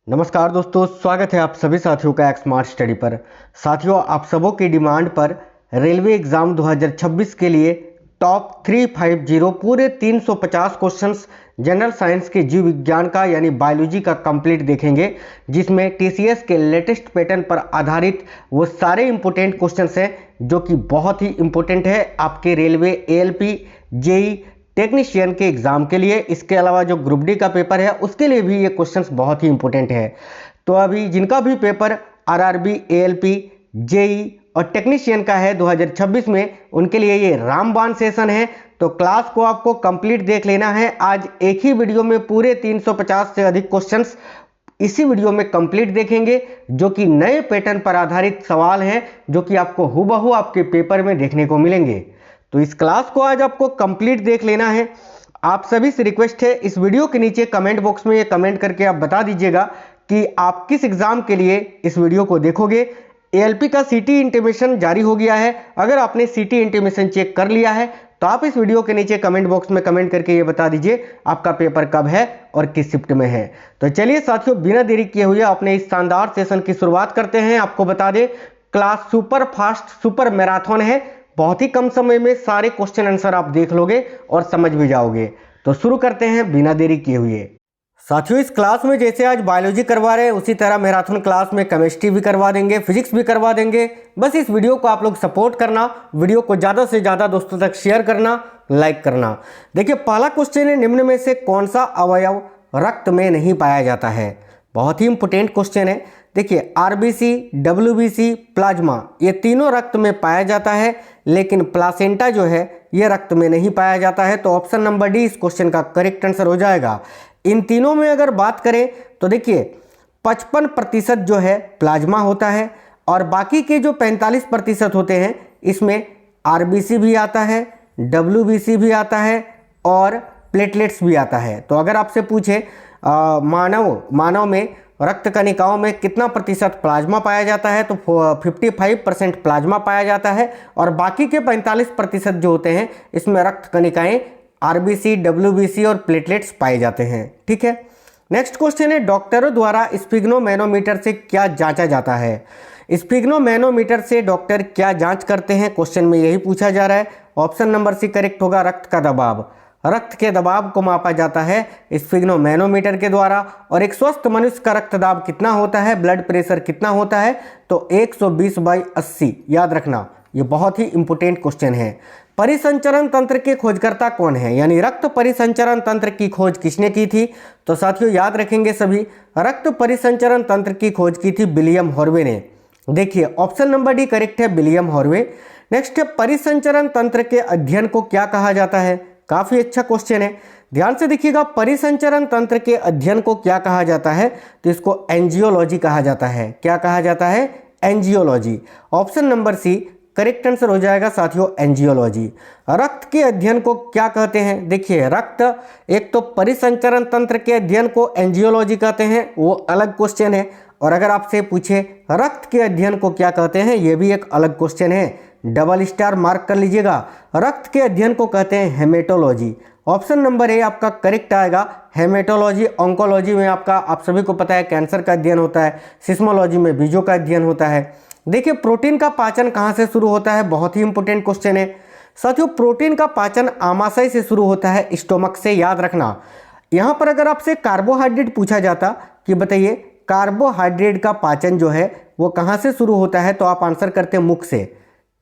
नमस्कार दोस्तों, स्वागत है आप सभी साथियों का एक स्मार्ट स्टडी पर। साथियों, आप सबों की डिमांड पर रेलवे एग्ज़ाम 2026 के लिए टॉप 350 पूरे 350 क्वेश्चंस जनरल साइंस के जीव विज्ञान का यानी बायोलॉजी का कंप्लीट देखेंगे, जिसमें टीसीएस के लेटेस्ट पैटर्न पर आधारित वो सारे इंपॉर्टेंट क्वेश्चंस हैं जो कि बहुत ही इंपॉर्टेंट है आपके रेलवे एएलपी जेई टेक्नीशियन के एग्ज़ाम के लिए। इसके अलावा जो ग्रुप डी का पेपर है उसके लिए भी ये क्वेश्चंस बहुत ही इंपॉर्टेंट है। तो अभी जिनका भी पेपर आरआरबी, एएलपी, जेई और टेक्नीशियन का है 2026 में, उनके लिए ये रामबाण सेशन है। तो क्लास को आपको कंप्लीट देख लेना है। आज एक ही वीडियो में पूरे 350 से अधिक क्वेश्चंस इसी वीडियो में कंप्लीट देखेंगे, जो कि नए पैटर्न पर आधारित सवाल हैं जो कि आपको हूबहू आपके पेपर में देखने को मिलेंगे। तो इस क्लास को आज आपको कंप्लीट देख लेना है। आप सभी से रिक्वेस्ट है, इस वीडियो के नीचे कमेंट बॉक्स में ये कमेंट करके आप बता दीजिएगा कि आप किस एग्जाम के लिए इस वीडियो को देखोगे। एएलपी का सीटी इंटीमेशन जारी हो गया है। अगर आपने सीटी इंटीमेशन चेक कर लिया है तो आप इस वीडियो के नीचे कमेंट बॉक्स में कमेंट करके ये बता दीजिए आपका पेपर कब है और किस शिफ्ट में है। तो चलिए साथियों, बिना देरी किए हुए अपने इस शानदार सेशन की शुरुआत करते हैं। आपको बता दें, class super fast super marathon है। बहुत ही कम समय में सारे क्वेश्चन आंसर आप देख लोगे और समझ भी जाओगे। तो शुरू करते हैं बिना देरी किए हुए। साथियों, इस क्लास में जैसे आज बायोलॉजी करवा रहे हैं उसी तरह मैराथन क्लास में केमिस्ट्री भी करवा देंगे, फिजिक्स भी करवा देंगे। बस इस वीडियो को आप लोग सपोर्ट करना, वीडियो को ज़्यादा से ज़्यादा दोस्तों तक शेयर करना, लाइक करना। देखिए, पहला क्वेश्चन है, निम्न में से कौन सा अवयव रक्त में नहीं पाया जाता है। बहुत ही इंपॉर्टेंट क्वेश्चन है। देखिए, आरबीसी, डब्ल्यूबीसी, प्लाज्मा, ये तीनों रक्त में पाया जाता है, लेकिन प्लासेंटा जो है ये रक्त में नहीं पाया जाता है। तो ऑप्शन नंबर डी इस क्वेश्चन का करेक्ट आंसर हो जाएगा। इन तीनों में अगर बात करें तो देखिए 55% जो है प्लाज्मा होता है और बाकी के जो 45% होते हैं इसमें आरबीसी भी आता है, डब्ल्यूबीसी भी आता है और प्लेटलेट्स भी आता है। तो अगर आपसे पूछे मानव में रक्त कणिकाओं में कितना प्रतिशत प्लाज्मा पाया जाता है, तो 55% प्लाज्मा पाया जाता है और बाकी के 45% जो होते हैं इसमें रक्त कणिकाएं आरबीसी, डब्ल्यूबीसी और प्लेटलेट्स पाए जाते हैं। ठीक है, नेक्स्ट क्वेश्चन है, डॉक्टरों द्वारा स्फिग्नोमैनोमीटर से क्या जांचा जाता है। स्फिग्नोमैनोमीटर से डॉक्टर क्या जांच करते हैं, क्वेश्चन में यही पूछा जा रहा है। ऑप्शन नंबर सी करेक्ट होगा, रक्त का दबाव। रक्त के दबाव को मापा जाता है स्फिग्नोमैनोमीटर के द्वारा। और एक स्वस्थ मनुष्य का रक्त दाब कितना होता है, ब्लड प्रेशर कितना होता है, तो 120/80। याद रखना, ये बहुत ही इंपॉर्टेंट क्वेश्चन है। परिसंचरण तंत्र के खोजकर्ता कौन है, यानी रक्त परिसंचरण तंत्र की खोज किसने की थी। तो साथियों याद रखेंगे सभी, रक्त परिसंचरण तंत्र की खोज की थी विलियम हॉर्वे ने। देखिए, ऑप्शन नंबर डी करेक्ट है, विलियम हॉर्वे। नेक्स्ट है, परिसंचरण तंत्र के अध्ययन को क्या कहा जाता है। काफी अच्छा क्वेश्चन है, ध्यान से देखिएगा। परिसंचरण तंत्र के अध्ययन को क्या कहा जाता है, तो इसको एंजियोलॉजी कहा जाता है। क्या कहा जाता है, angiology. Option number C correct answer हो जाएगा साथियों, एंजियोलॉजी। रक्त के अध्ययन को क्या कहते हैं। देखिए, रक्त, एक तो परिसंचरण तंत्र के अध्ययन को एंजियोलॉजी कहते हैं, वो अलग क्वेश्चन है। और अगर आपसे पूछे रक्त के अध्ययन को क्या कहते हैं, ये भी एक अलग क्वेश्चन है। डबल स्टार मार्क कर लीजिएगा। रक्त के अध्ययन को कहते हैं हेमेटोलॉजी। ऑप्शन नंबर ए आपका करेक्ट आएगा, हेमेटोलॉजी। ऑन्कोलॉजी में आपका, आप सभी को पता है, कैंसर का अध्ययन होता है। सिस्मोलॉजी में बीजों का अध्ययन होता है। देखिए, प्रोटीन का पाचन कहाँ से शुरू होता है, बहुत ही इंपॉर्टेंट क्वेश्चन है साथियों। प्रोटीन का पाचन आमाशय से शुरू होता है, स्टोमक से। याद रखना, यहाँ पर अगर आपसे कार्बोहाइड्रेट पूछा जाता कि बताइए कार्बोहाइड्रेट का पाचन जो है वो कहाँ से शुरू होता है, तो आप आंसर करते हैं मुख से।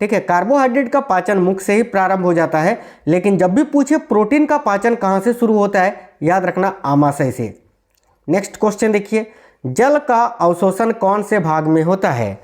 ठीक है, कार्बोहाइड्रेट का पाचन मुख से ही प्रारंभ हो जाता है। लेकिन जब भी पूछे प्रोटीन का पाचन कहाँ से शुरू होता है, याद रखना आमाशय से। नेक्स्ट क्वेश्चन देखिए, जल का अवशोषण कौन से भाग में होता है।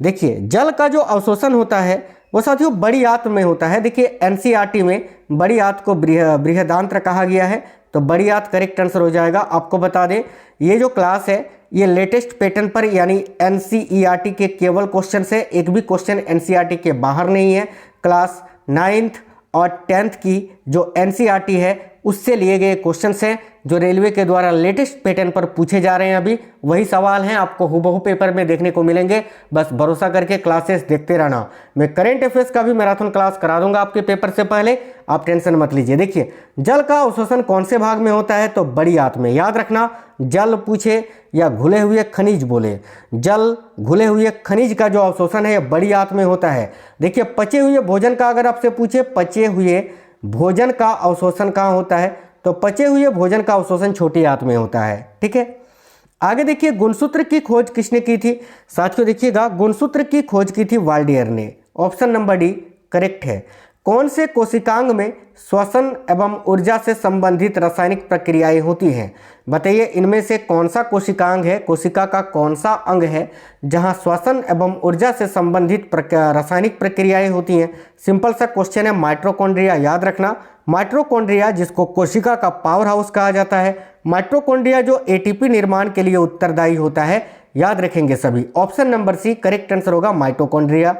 देखिए, जल का जो अवशोषण होता है वो साथियों बड़ी आंत में होता है। देखिए, एनसीईआरटी में बड़ी आंत को बृहदांत्र कहा गया है, तो बड़ी आंत करेक्ट आंसर हो जाएगा। आपको बता दें, ये जो क्लास है ये लेटेस्ट पैटर्न पर यानी एनसीईआरटी के केवल क्वेश्चन है, एक भी क्वेश्चन एनसीईआरटी के बाहर नहीं है। क्लास 9th और 10th की जो एनसीईआरटी है उससे लिए गए क्वेश्चन हैं, जो रेलवे के द्वारा लेटेस्ट पैटर्न पर पूछे जा रहे हैं, अभी वही सवाल हैं, आपको हूबहू पेपर में देखने को मिलेंगे। बस भरोसा करके क्लासेस देखते रहना। मैं करंट अफेयर्स का भी मैराथन क्लास करा दूंगा आपके पेपर से पहले, आप टेंशन मत लीजिए। देखिए, जल का अवशोषण कौन से भाग में होता है? तो बड़ी आंत में। याद रखना, जल पूछे या घुले हुए खनिज बोले, जल घुले हुए खनिज का जो अवशोषण है बड़ी आंत में होता है। देखिए, पचे हुए भोजन का अगर आपसे पूछे, पचे हुए भोजन का अवशोषण कहाँ होता है? तो पचे हुए भोजन का अवशोषण छोटी आंत में होता है। ठीक है, आगे देखिए, गुणसूत्र की खोज किसने की थी? साथियों देखिएगा, गुणसूत्र की खोज की थी वाल्डियर ने। ऑप्शन नंबर डी करेक्ट है। कौन से कोशिकांग में श्वसन एवं ऊर्जा से संबंधित रासायनिक प्रक्रियाएं होती हैं? बताइए, इनमें से कौन सा कोशिकांग है, कोशिका का कौन सा अंग है जहां श्वसन एवं ऊर्जा से संबंधित रासायनिक प्रक्रियाएं होती हैं? सिंपल सा क्वेश्चन है, माइटोकॉन्ड्रिया। याद रखना, माइटोकॉन्ड्रिया जिसको कोशिका का पावर हाउस कहा जाता है, माइटोकॉन्ड्रिया जो एटीपी निर्माण के लिए उत्तरदायी होता है। याद रखेंगे सभी। Option number C correct answer होगा, माइटोकॉन्ड्रिया।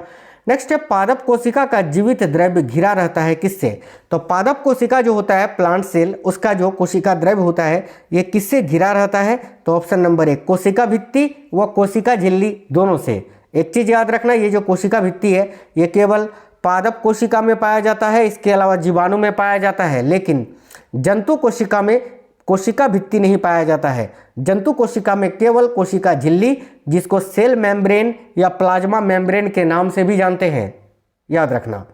नेक्स्ट है, पादप कोशिका का जीवित द्रव्य घिरा रहता है किससे? तो पादप कोशिका जो होता है, प्लांट सेल, उसका जो कोशिका द्रव्य होता है ये किससे घिरा रहता है? तो ऑप्शन नंबर एक, कोशिका भित्ति व कोशिका झिल्ली दोनों से। एक चीज याद रखना, ये जो कोशिका भित्ति है ये केवल पादप कोशिका में पाया जाता है, इसके अलावा जीवाणु में पाया जाता है, लेकिन जंतु कोशिका में कोशिका भित्ति नहीं पाया जाता है। जंतु कोशिका में केवल कोशिका झिल्ली, जिसको सेल मेम्ब्रेन या प्लाज्मा मेम्ब्रेन के नाम से भी जानते हैं। याद रखना।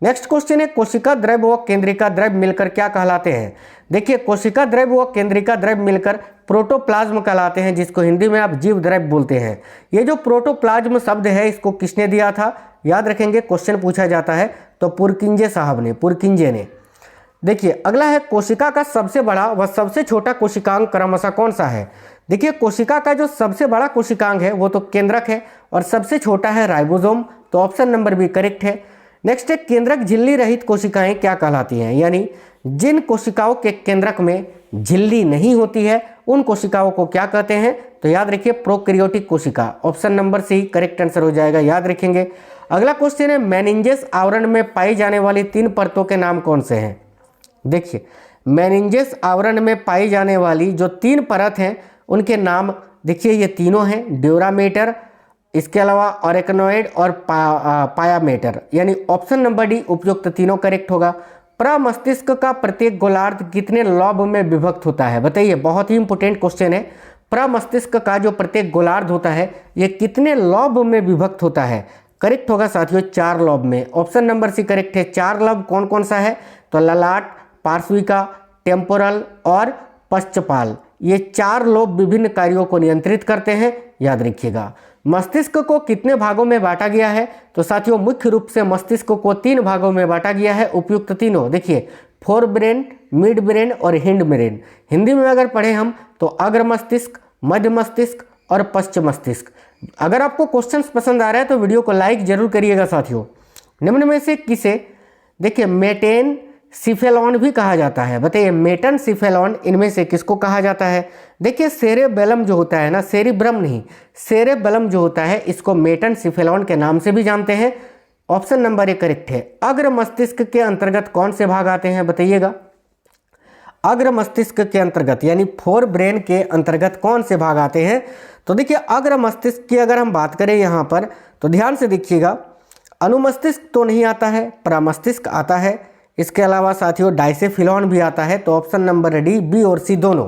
नेक्स्ट क्वेश्चन है, कोशिका द्रव्य व केंद्रिका द्रव्य मिलकर क्या कहलाते हैं? देखिए, कोशिका द्रव्य व केंद्रिका द्रव्य मिलकर प्रोटोप्लाज्म कहलाते हैं, जिसको हिंदी में आप जीव द्रव्य बोलते हैं। ये जो प्रोटोप्लाज्म शब्द है इसको किसने दिया था? याद रखेंगे, क्वेश्चन पूछा जाता है तो पुरकिंजे साहब ने, पुरकिंजे ने। देखिए, अगला है, कोशिका का सबसे बड़ा व सबसे छोटा कोशिकांग क्रमशः कौन सा है? देखिए, कोशिका का जो सबसे बड़ा कोशिकांग है वो तो केंद्रक है और सबसे छोटा है राइबोसोम। तो ऑप्शन नंबर बी करेक्ट है। नेक्स्ट है, केंद्रक झिल्ली रहित कोशिकाएं क्या कहलाती हैं? यानी जिन कोशिकाओं के केंद्रक में झिल्ली नहीं होती है उन कोशिकाओं को क्या कहते हैं? तो याद रखिए, प्रोकैरियोटिक कोशिका। Option number C correct answer हो जाएगा। याद रखेंगे। अगला क्वेश्चन है, मेनिंजेस आवरण में पाई जाने वाली 3 परतों के नाम कौन से हैं? देखिए, मेनिंजेस आवरण में पाई जाने वाली जो 3 परत हैं उनके नाम देखिए, ये तीनों हैं, ड्यूरामेटर, इसके अलावा ऑरेक्नोइड और पायामेटर। यानी ऑप्शन नंबर डी उपयुक्त तीनों करेक्ट होगा। प्रमस्तिष्क का प्रत्येक गोलार्ध कितने लॉब में विभक्त होता है? बताइए, बहुत ही इंपोर्टेंट क्वेश्चन है। प्रमस्तिष्क का जो प्रत्येक गोलार्ध होता है ये कितने लॉब में विभक्त होता है? करेक्ट होगा साथियों, 4 लॉब में। ऑप्शन नंबर सी करेक्ट है। 4 लॉब कौन कौन सा है? तो ललाट, पार्श्विका, टेम्पोरल और पश्चपाल। ये 4 लोब विभिन्न कार्यों को नियंत्रित करते हैं। याद रखिएगा। मस्तिष्क को कितने भागों में बांटा गया है? तो साथियों, मुख्य रूप से मस्तिष्क को 3 भागों में बांटा गया है। उपयुक्त तीनों देखिए, फोर ब्रेन, मिड ब्रेन और हिंड ब्रेन। हिंदी में अगर पढ़े हम तो अग्र मस्तिष्क, मध्य मस्तिष्क और पश्चिम मस्तिष्क। अगर आपको क्वेश्चंस पसंद आ रहा है तो वीडियो को लाइक जरूर करिएगा साथियों। निम्न में से किसे, देखिए, मेटेन सिफेलॉन भी कहा जाता है? बताइए, मेटन सिफेलॉन इनमें से किसको कहा जाता है? देखिए, सेरेबेलम जो होता है ना, सेरिब्रम नहीं, सेरेबेलम जो होता है इसको मेटन सिफेलॉन के नाम से भी जानते हैं। ऑप्शन नंबर ए करेक्ट है। अग्र मस्तिष्क के अंतर्गत कौन से भाग आते हैं? बताइएगा, अग्र मस्तिष्क के अंतर्गत यानी फोर ब्रेन के अंतर्गत कौन से भाग आते हैं? तो देखिए, अग्र मस्तिष्क की अगर हम बात करें यहाँ पर तो ध्यान से देखिएगा, अनुमस्तिष्क तो नहीं आता है, प्रमस्तिष्क आता है, इसके अलावा साथियों डाइसेफिलॉन भी आता है। तो ऑप्शन नंबर डी, बी और सी दोनों,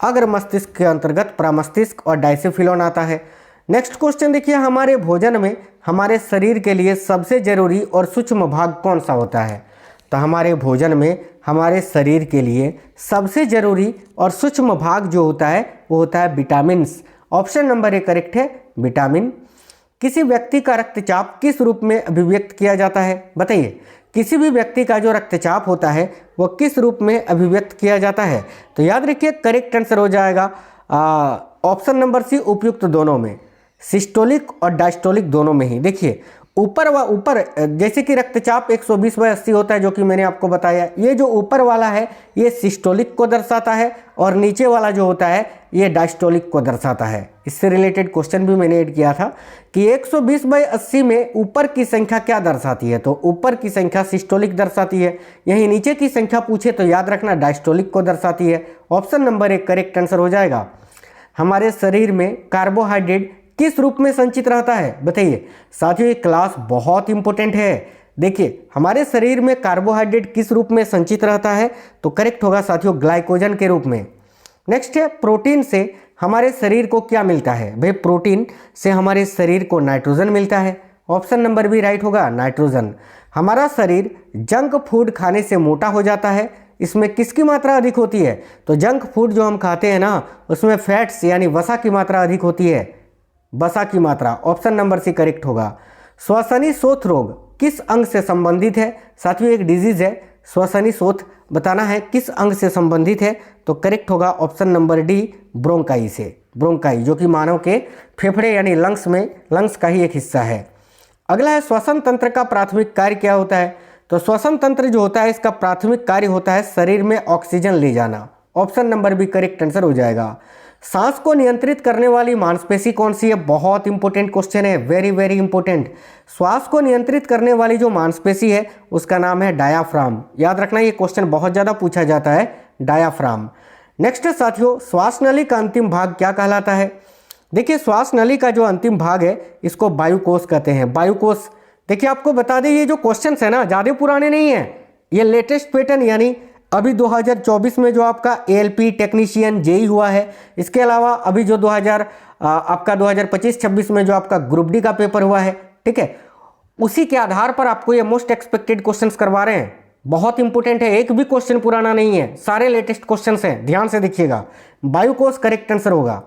अग्र मस्तिष्क के अंतर्गत प्रमस्तिष्क और डाइसेफिलॉन आता है। नेक्स्ट क्वेश्चन देखिए, हमारे भोजन में हमारे शरीर के लिए सबसे जरूरी और सूक्ष्म भाग कौन सा होता है? तो हमारे भोजन में हमारे शरीर के लिए सबसे जरूरी और सूक्ष्म भाग जो होता है वो होता है vitamins. Option number A correct है, विटामिन। किसी व्यक्ति का रक्तचाप किस रूप में अभिव्यक्त किया जाता है? बताइए, किसी भी व्यक्ति का जो रक्तचाप होता है वो किस रूप में अभिव्यक्त किया जाता है? तो याद रखिए, करेक्ट आंसर हो जाएगा ऑप्शन नंबर सी, उपयुक्त दोनों में, सिस्टोलिक और डायस्टोलिक दोनों में ही। देखिए, ऊपर जैसे कि रक्तचाप 120/80 होता है जो कि मैंने आपको बताया, ये जो ऊपर वाला है ये सिस्टोलिक को दर्शाता है और नीचे वाला जो होता है ये डायस्टोलिक को दर्शाता है। इससे रिलेटेड क्वेश्चन भी मैंने ऐड किया था कि 120/80 में ऊपर की संख्या क्या दर्शाती है, तो ऊपर की संख्या सिस्टोलिक दर्शाती है। यहीं नीचे की संख्या पूछे तो याद रखना डायस्टोलिक को दर्शाती है। ऑप्शन नंबर 1 करेक्ट आंसर हो जाएगा। हमारे शरीर में कार्बोहाइड्रेट किस रूप में संचित रहता है, बताइए साथियों। ये क्लास बहुत इंपॉर्टेंट है। देखिए हमारे शरीर में कार्बोहाइड्रेट किस रूप में संचित रहता है, तो करेक्ट होगा साथियों ग्लाइकोजन के रूप में। नेक्स्ट है प्रोटीन से हमारे शरीर को क्या मिलता है, भाई प्रोटीन से हमारे शरीर को नाइट्रोजन मिलता है। ऑप्शन नंबर बी राइट होगा, नाइट्रोजन। हमारा शरीर जंक फूड खाने से मोटा हो जाता है, इसमें किसकी मात्रा अधिक होती है, तो जंक फूड जो हम खाते हैं ना उसमें फैट्स यानी वसा की मात्रा अधिक होती है, वसा की मात्रा। ऑप्शन नंबर सी करेक्ट होगा। श्वसनी शोथ रोग किस अंग से संबंधित है, साथियों एक डिजीज है। श्वसनी शोथ बताना है किस अंग से संबंधित है, तो करेक्ट होगा ऑप्शन नंबर डी ब्रोंकाई से। ब्रोंकाई जो कि मानव के फेफड़े यानी लंग्स का ही एक हिस्सा है। अगला है श्वसन तंत्र का प्राथमिक कार्य क्या होता है, तो श्वसन तंत्र जो होता है इसका प्राथमिक कार्य होता है शरीर में ऑक्सीजन ले जाना। Option number B correct answer हो जाएगा। सांस को नियंत्रित करने वाली मांसपेशी कौन सी है, बहुत इंपॉर्टेंट क्वेश्चन है, वेरी वेरी इंपॉर्टेंट। श्वास को नियंत्रित करने वाली जो मांसपेशी है उसका नाम है डायाफ्राम। याद रखना ये क्वेश्चन बहुत ज़्यादा पूछा जाता है, डायाफ्राम। नेक्स्ट साथियों श्वास नली का अंतिम भाग क्या कहलाता है। देखिए श्वास नली का जो अंतिम भाग है इसको वायुकोश कहते हैं, वायुकोश। देखिए आपको बता दें ये जो क्वेश्चन है ना ज़्यादा पुराने नहीं है, ये लेटेस्ट पैटर्न यानी अभी 2024 में जो आपका ALP टेक्नीशियन जेई हुआ है, इसके अलावा अभी जो 2025-26 में जो आपका ग्रुप डी का पेपर हुआ है, ठीक है, उसी के आधार पर आपको ये मोस्ट एक्सपेक्टेड क्वेश्चंस करवा रहे हैं। बहुत इंपॉर्टेंट है, एक भी क्वेश्चन पुराना नहीं है, सारे लेटेस्ट क्वेश्चंस हैं, ध्यान से देखिएगा। वायुकोश करेक्ट आंसर होगा।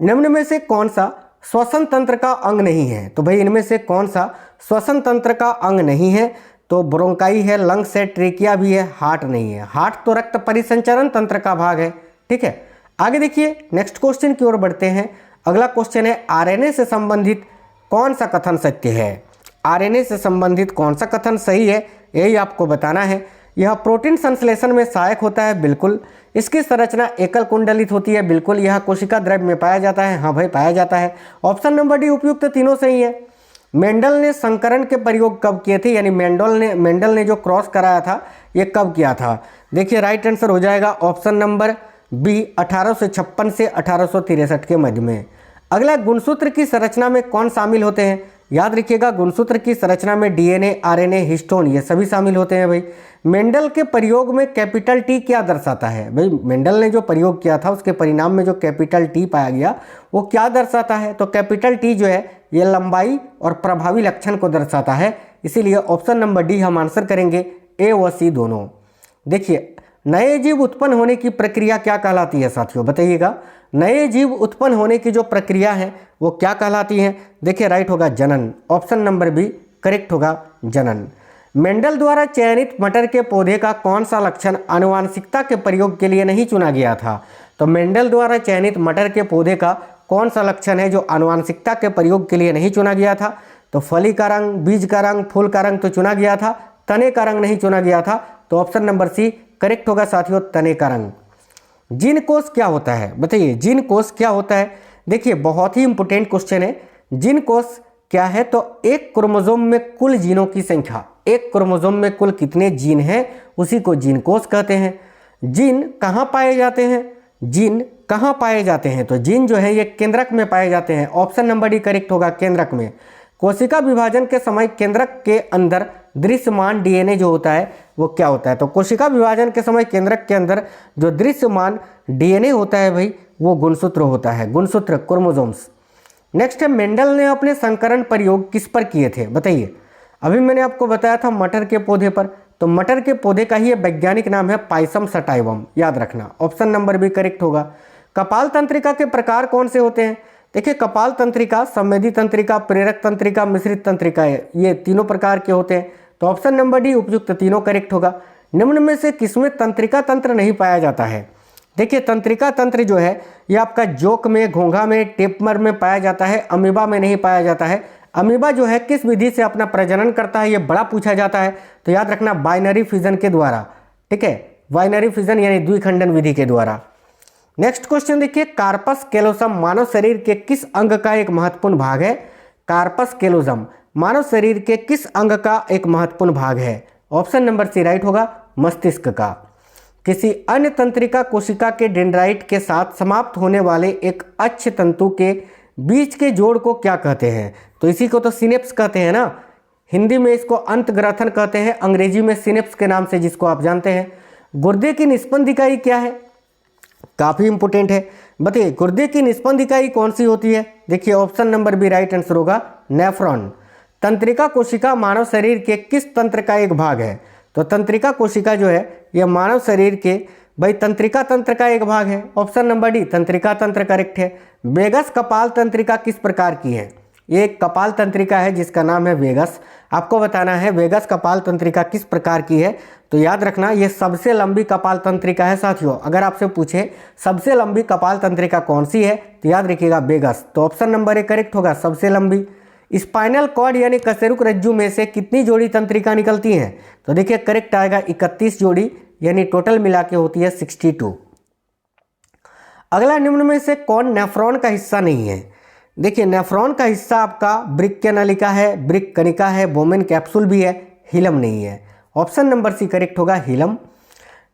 निम्न में से कौन सा श्वसन तंत्र का अंग नहीं है, तो भाई इनमें से कौन सा श्वसन तंत्र का अंग नहीं है, तो ब्रोंकाई है, लंग्स है, ट्रेकिया भी है, हार्ट नहीं है। हार्ट तो रक्त परिसंचरण तंत्र का भाग है, ठीक है। आगे देखिए नेक्स्ट क्वेश्चन की ओर बढ़ते हैं। अगला क्वेश्चन है आरएनए से संबंधित कौन सा कथन सत्य है। आरएनए से संबंधित कौन सा कथन सही है यही आपको बताना है। यह प्रोटीन संश्लेषण में सहायक होता है, बिल्कुल। इसकी संरचना एकल कुंडलित होती है, बिल्कुल। यह कोशिका द्रव्य में पाया जाता है, हाँ भाई पाया जाता है। ऑप्शन नंबर डी उपयुक्त तीनों सही है। मेंडल ने संकरण के प्रयोग कब किए थे, यानी मेंडल ने जो क्रॉस कराया था ये कब किया था, देखिए राइट आंसर हो जाएगा ऑप्शन नंबर बी 1856 से 1863 के मध्य में। अगला गुणसूत्र की संरचना में कौन शामिल होते हैं, याद रखिएगा गुणसूत्र की संरचना में DNA, RNA, हिस्टोन ये सभी शामिल होते हैं। भाई मेंडल के प्रयोग में कैपिटल T क्या दर्शाता है, भाई मेंडल ने जो प्रयोग किया था उसके परिणाम में जो कैपिटल T पाया गया वो क्या दर्शाता है, तो कैपिटल T जो है ये लंबाई और प्रभावी लक्षण को दर्शाता है। इसीलिए ऑप्शन नंबर डी हम आंसर करेंगे, ए व सी दोनों। देखिए नए जीव उत्पन्न होने की प्रक्रिया क्या कहलाती है साथियों, बताइएगा। नए जीव उत्पन्न होने की जो प्रक्रिया है वो क्या कहलाती है, देखिए राइट होगा जनन। ऑप्शन नंबर बी करेक्ट होगा, जनन। मेंडल द्वारा चयनित मटर के पौधे का कौन सा लक्षण आनुवांशिकता के प्रयोग के लिए नहीं चुना गया था, तो मेंडल द्वारा चयनित मटर के पौधे का कौन सा लक्षण है जो आनुवांशिकता के प्रयोग के लिए नहीं चुना गया था, तो फली का रंग, बीज का रंग, फूल का रंग तो चुना गया था, तने का रंग नहीं चुना गया था। तो ऑप्शन नंबर सी करेक्ट होगा साथियों, तने का रंग। जीन कोष क्या होता है, बताइए जीन कोष क्या होता है। देखिए बहुत ही इंपॉर्टेंट क्वेश्चन है। जीन कोष क्या है, तो एक क्रोमोसोम में कुल जीनों की संख्या, एक क्रोमोसोम में कुल कितने जीन हैं उसी को जीन कोष कहते हैं। जीन कहाँ पाए जाते हैं, जीन कहाँ पाए जाते हैं, तो जीन जो है ये केंद्रक में पाए जाते हैं। ऑप्शन नंबर डी करेक्ट होगा, केंद्रक में। कोशिका विभाजन के समय केंद्रक के अंदर दृश्यमान DNA जो होता है वो क्या होता है, तो कोशिका विभाजन के समय केंद्रक के अंदर जो दृश्यमान DNA होता है भाई वो गुणसूत्र होता है, गुणसूत्र, क्रोमोसोम्स। नेक्स्ट है मेंडल ने अपने संकरण प्रयोग किस पर किए थे, बताइए। अभी मैंने आपको बताया था मटर के पौधे पर, तो मटर के पौधे का ही वैज्ञानिक नाम है पाइसम सटाइवम, याद रखना। ऑप्शन नंबर बी करेक्ट होगा। कपाल तंत्रिका के प्रकार कौन से होते हैं, देखिए कपाल तंत्रिका, संवेदी तंत्रिका, प्रेरक तंत्रिका, मिश्रित तंत्रिका, ये तीनों प्रकार के होते हैं। तो ऑप्शन नंबर डी उपयुक्त तीनों करेक्ट होगा। निम्न में से किसमें तंत्रिका तंत्र नहीं पाया जाता है, देखिए तंत्रिका तंत्र जो है ये आपका जोक में, घोंघा में, टेपमर में पाया जाता है, अमीबा में नहीं पाया जाता है। अमीबा जो है किस विधि से अपना प्रजनन करता है ये बड़ा पूछा जाता है, तो याद रखना बाइनरी फिजन के द्वारा, ठीक है, बाइनरी फिजन यानी द्विखंडन विधि के द्वारा। नेक्स्ट क्वेश्चन देखिए, कार्पस कैलोसम मानव शरीर के किस अंग का एक महत्वपूर्ण भाग है? कार्पस कैलोसम मानव शरीर के किस अंग का एक महत्वपूर्ण भाग है? ऑप्शन नंबर सी राइट होगा, मस्तिष्क का। किसी अन्य तंत्रिका कोशिका के डेंड्राइट के साथ समाप्त होने वाले एक अक्ष तंतु के बीच के जोड़ को क्या कहते हैं? तो इसी को तो सिनेप्स कहते हैं ना, हिंदी में इसको अंतग्रथन कहते हैं, अंग्रेजी में सिनेप्स के नाम से, जिसको आप जानते हैं। गुर्दे की निष्पंद इकाई क्या है? काफी इंपोर्टेंट है, बताइए गुर्दे की निष्पंद इकाई कौन सी होती है? देखिए option number B right answer होगा, नेफ्रॉन। तंत्रिका कोशिका मानव शरीर के किस तंत्र का एक भाग है? तो तंत्रिका कोशिका जो है यह मानव शरीर के भाई तंत्रिका तंत्र का एक भाग है। ऑप्शन नंबर डी तंत्रिका तंत्र करेक्ट है। वेगस कपाल तंत्रिका किस प्रकार की है? ये एक कपाल तंत्रिका है जिसका नाम है वेगस। आपको बताना है वेगस कपाल तंत्रिका किस प्रकार की है, तो याद रखना ये सबसे लंबी कपाल तंत्रिका है साथियों। अगर आपसे पूछे सबसे लंबी कपाल तंत्रिका कौन सी है, तो याद रखिएगा वेगस। तो ऑप्शन नंबर ए करेक्ट होगा, सबसे लंबी। स्पाइनल कॉर्ड यानी कशेरुक रज्जु में से कितनी जोड़ी तंत्रिका निकलती हैं? तो देखिए करेक्ट आएगा 31 जोड़ी, यानी टोटल मिला के होती है 62। अगला, निम्न में से कौन नेफ्रॉन का हिस्सा नहीं है? देखिए नेफ्रॉन का हिस्सा आपका ब्रिक नलिका है, ब्रिक कणिका है, बोमेन कैप्सूल भी है, हिलम नहीं है। ऑप्शन नंबर सी करेक्ट होगा, हिलम।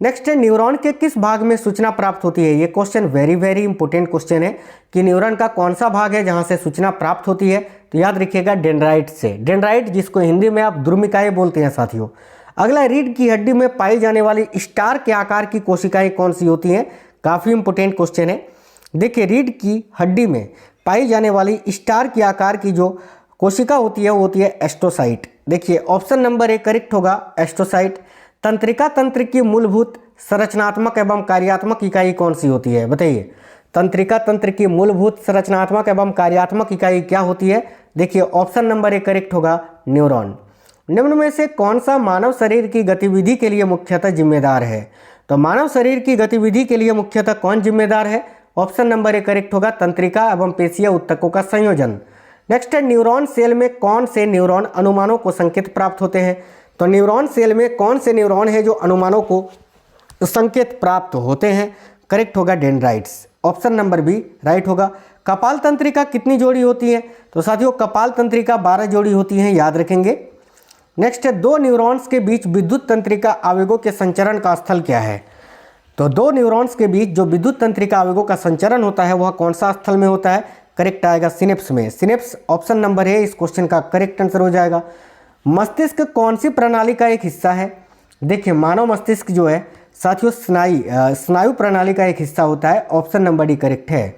नेक्स्ट है, न्यूरॉन के किस भाग में सूचना प्राप्त होती है? ये क्वेश्चन वेरी इंपोर्टेंट क्वेश्चन है कि न्यूरॉन का कौन सा भाग है जहां से सूचना प्राप्त होती है? तो याद रखिएगा डेंड्राइट से, डेंड्राइट जिसको हिंदी में आप ध्रुमिकाएं बोलते हैं साथियों। अगला, रीढ़ की हड्डी में पाई जाने वाली स्टार के आकार की कोशिकाएं कौन सी होती हैं? काफी इंपोर्टेंट क्वेश्चन है। देखिए रीढ़ की हड्डी में पाई जाने वाली स्टार के आकार की जो कोशिका होती है वो होती है एस्ट्रोसाइट। देखिए ऑप्शन नंबर ए करेक्ट होगा, एस्ट्रोसाइट। तंत्रिका तंत्र की मूलभूत संरचनात्मक एवं कार्यात्मक इकाई कौन सी होती है? बताइए तंत्रिका तंत्र की मूलभूत संरचनात्मक एवं कार्यात्मक इकाई क्या होती है? देखिए ऑप्शन नंबर ए करेक्ट होगा, न्यूरॉन। निम्न में से कौन सा मानव शरीर की गतिविधि के लिए मुख्यतः जिम्मेदार है? तो मानव शरीर की गतिविधि के लिए मुख्यतः कौन जिम्मेदार है? ऑप्शन नंबर ए करेक्ट होगा, तंत्रिका एवं पेशीय ऊतकों का संयोजन। नेक्स्ट है, न्यूरॉन सेल में कौन से न्यूरॉन अनुमानों को संकेत प्राप्त होते हैं? तो न्यूरॉन सेल में कौन से न्यूरॉन है जो अनुमानों को संकेत प्राप्त होते हैं? करेक्ट होगा, dendrites. Option number B right होगा। कपाल तंत्रिका कितनी जोड़ी होती है? तो साथियों कपाल तंत्रिका 12 जोड़ी होती हैं, याद रखेंगे। नेक्स्ट है, दो न्यूरॉन्स के बीच विद्युत तंत्रिका आवेगों के संचरण का स्थल क्या है? तो दो न्यूरॉन्स के बीच जो विद्युत तंत्रिका आवेगों का संचरण होता है वह कौन सा स्थल में होता है? करेक्ट आएगा, सिनेप्स में। सिनेप्स ऑप्शन नंबर है इस क्वेश्चन का करेक्ट आंसर हो जाएगा। मस्तिष्क कौन सी प्रणाली का एक हिस्सा है? देखिए मानव मस्तिष्क जो है साथियों स्नायु प्रणाली का एक हिस्सा होता है। ऑप्शन नंबर डी करेक्ट है।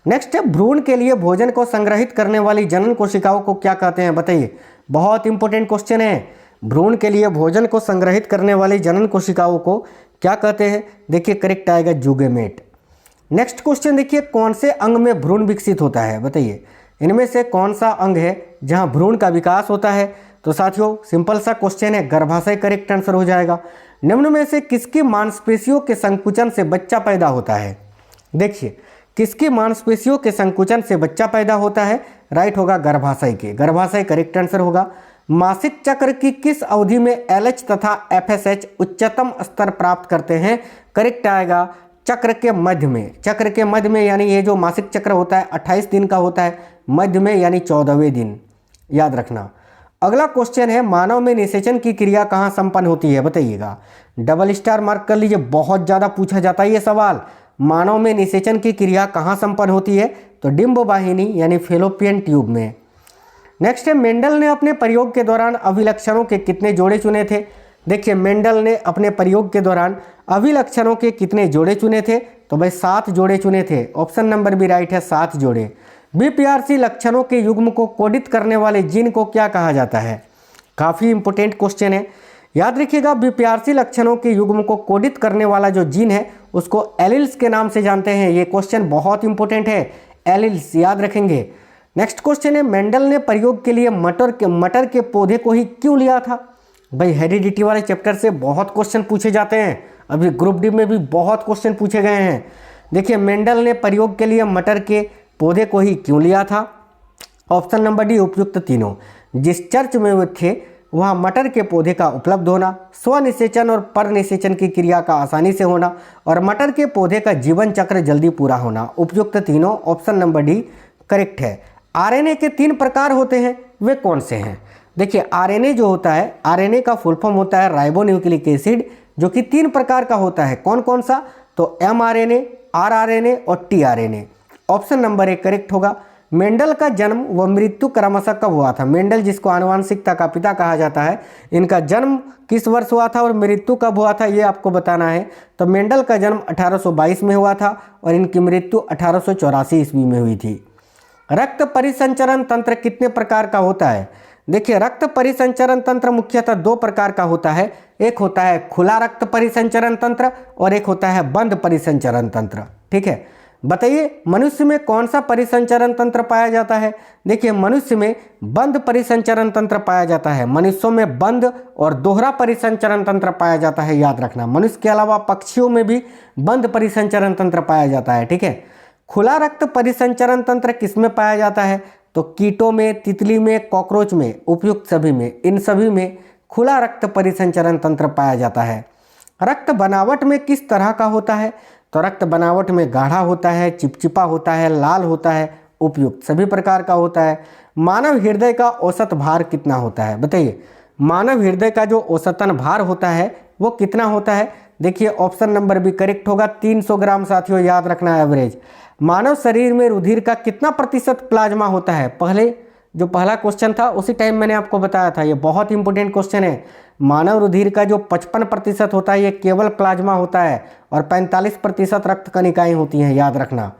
नेक्स्ट है, भ्रूण के लिए भोजन को संग्रहित करने वाली जनन कोशिकाओं को क्या कहते हैं? बताइए, बहुत इंपॉर्टेंट क्वेश्चन है। भ्रूण के लिए भोजन को संग्रहित करने वाली जनन कोशिकाओं को क्या कहते हैं? देखिए करेक्ट आएगा, जूगेमेट। नेक्स्ट क्वेश्चन देखिए, कौन से अंग में भ्रूण विकसित होता है? बताइए इनमें से कौन सा अंग है जहां भ्रूण का विकास होता है? तो साथियों सिंपल सा क्वेश्चन है, गर्भाशय करेक्ट आंसर हो जाएगा। निम्न में से किसकी मांसपेशियों के संकुचन से बच्चा पैदा होता है? देखिए किसकी मांसपेशियों के संकुचन से बच्चा पैदा होता है? राइट होगा, गर्भाशय के। गर्भाशय करेक्ट आंसर होगा। मासिक चक्र की किस अवधि में LH तथा FSH उच्चतम स्तर प्राप्त करते हैं? करेक्ट आएगा, चक्र के मध्य में। चक्र के मध्य में यानी ये जो मासिक चक्र होता है 28 दिन का होता है, मध्य में यानी 14वें दिन, याद रखना। अगला क्वेश्चन है, मानव में निषेचन की क्रिया कहाँ संपन्न होती है? बताइएगा, डबल स्टार मार्क कर लीजिए, बहुत ज़्यादा पूछा जाता है ये सवाल। मानव में निषेचन की क्रिया कहाँ संपन्न होती है? तो डिंब वाहिनी यानी फेलोपियन ट्यूब में। नेक्स्ट है, मेंडल ने अपने प्रयोग के दौरान अभिलक्षणों के कितने जोड़े चुने थे? देखिए मेंडल ने अपने प्रयोग के दौरान अभिलक्षणों के कितने जोड़े चुने थे? तो भाई 7 जोड़े चुने थे। ऑप्शन नंबर बी राइट है, 7 जोड़े। BPRC लक्षणों के युग्म को कोडित करने वाले जीन को क्या कहा जाता है? काफ़ी इंपोर्टेंट क्वेश्चन है, याद रखिएगा। BPRC लक्षणों के युग्म को कोडित करने वाला जो जीन है उसको एलिल्स के नाम से जानते हैं। ये क्वेश्चन बहुत इंपोर्टेंट है, एलिल्स याद रखेंगे। नेक्स्ट क्वेश्चन है, मेंडल ने प्रयोग के लिए मटर के पौधे को ही क्यों लिया था? भाई हेरिडिटी वाले चैप्टर से बहुत क्वेश्चन पूछे जाते हैं, अभी ग्रुप डी में भी बहुत क्वेश्चन पूछे गए हैं। देखिए मेंडल ने प्रयोग के लिए मटर के पौधे को ही क्यों लिया था? ऑप्शन नंबर डी उपयुक्त तीनों। जिस चर्च में वे थे वहाँ मटर के पौधे का उपलब्ध होना, स्वनिषेचन और परनिषेचन की क्रिया का आसानी से होना और मटर के पौधे का जीवन चक्र जल्दी पूरा होना। उपयुक्त तीनों ऑप्शन नंबर डी करेक्ट है। आरएनए के 3 प्रकार होते हैं, वे कौन से हैं? देखिए आरएनए जो होता है, आरएनए का फुल फॉर्म होता है राइबोन्यूक्लिक एसिड, जो कि 3 प्रकार का होता है। कौन कौन सा? तो एमआरएनए, आरआरएनए और टीआरएनए। ऑप्शन नंबर 1 करेक्ट होगा। मेंडल का जन्म व मृत्यु क्रमशः कब हुआ था? मेंडल जिसको आनुवांशिकता का पिता कहा जाता है, इनका जन्म किस वर्ष हुआ था और मृत्यु कब हुआ था, ये आपको बताना है। तो मेंडल का जन्म 1822 में हुआ था और इनकी मृत्यु 1884 ईस्वी में हुई थी। रक्त परिसंचरण तंत्र कितने प्रकार का होता है? देखिए रक्त परिसंचरण तंत्र मुख्यतः 2 प्रकार का होता है। एक होता है खुला रक्त परिसंचरण तंत्र और एक होता है बंद परिसंचरण तंत्र। ठीक है, बताइए मनुष्य में कौन सा परिसंचरण तंत्र पाया जाता है? देखिए मनुष्य में बंद परिसंचरण तंत्र पाया जाता है। मनुष्यों में बंद और दोहरा परिसंचरण तंत्र पाया जाता है, याद रखना। मनुष्य के अलावा पक्षियों में भी बंद परिसंचरण तंत्र पाया जाता है। ठीक है, खुला रक्त परिसंचरण तंत्र किसमें पाया जाता है? तो कीटों में, तितली में, कॉकरोच में, उपयुक्त सभी में, इन सभी में खुला रक्त परिसंचरण तंत्र पाया जाता है। रक्त बनावट में किस तरह का होता है? तो रक्त बनावट में गाढ़ा होता है, चिपचिपा होता है, लाल होता है, उपयुक्त सभी प्रकार का होता है। मानव हृदय का औसत भार कितना होता है? बताइए मानव हृदय का जो औसतन भार होता है वो कितना होता है? देखिए ऑप्शन नंबर बी करेक्ट होगा, 300 ग्राम। साथियों याद रखना एवरेज। मानव शरीर में रुधिर का कितना प्रतिशत प्लाज्मा होता है? पहले जो पहला क्वेश्चन था उसी टाइम मैंने आपको बताया था, ये बहुत इंपॉर्टेंट क्वेश्चन है। मानव रुधिर का जो 55% होता है ये केवल प्लाज्मा होता है और 45% रक्त कणिकाएं होती हैं, याद रखना।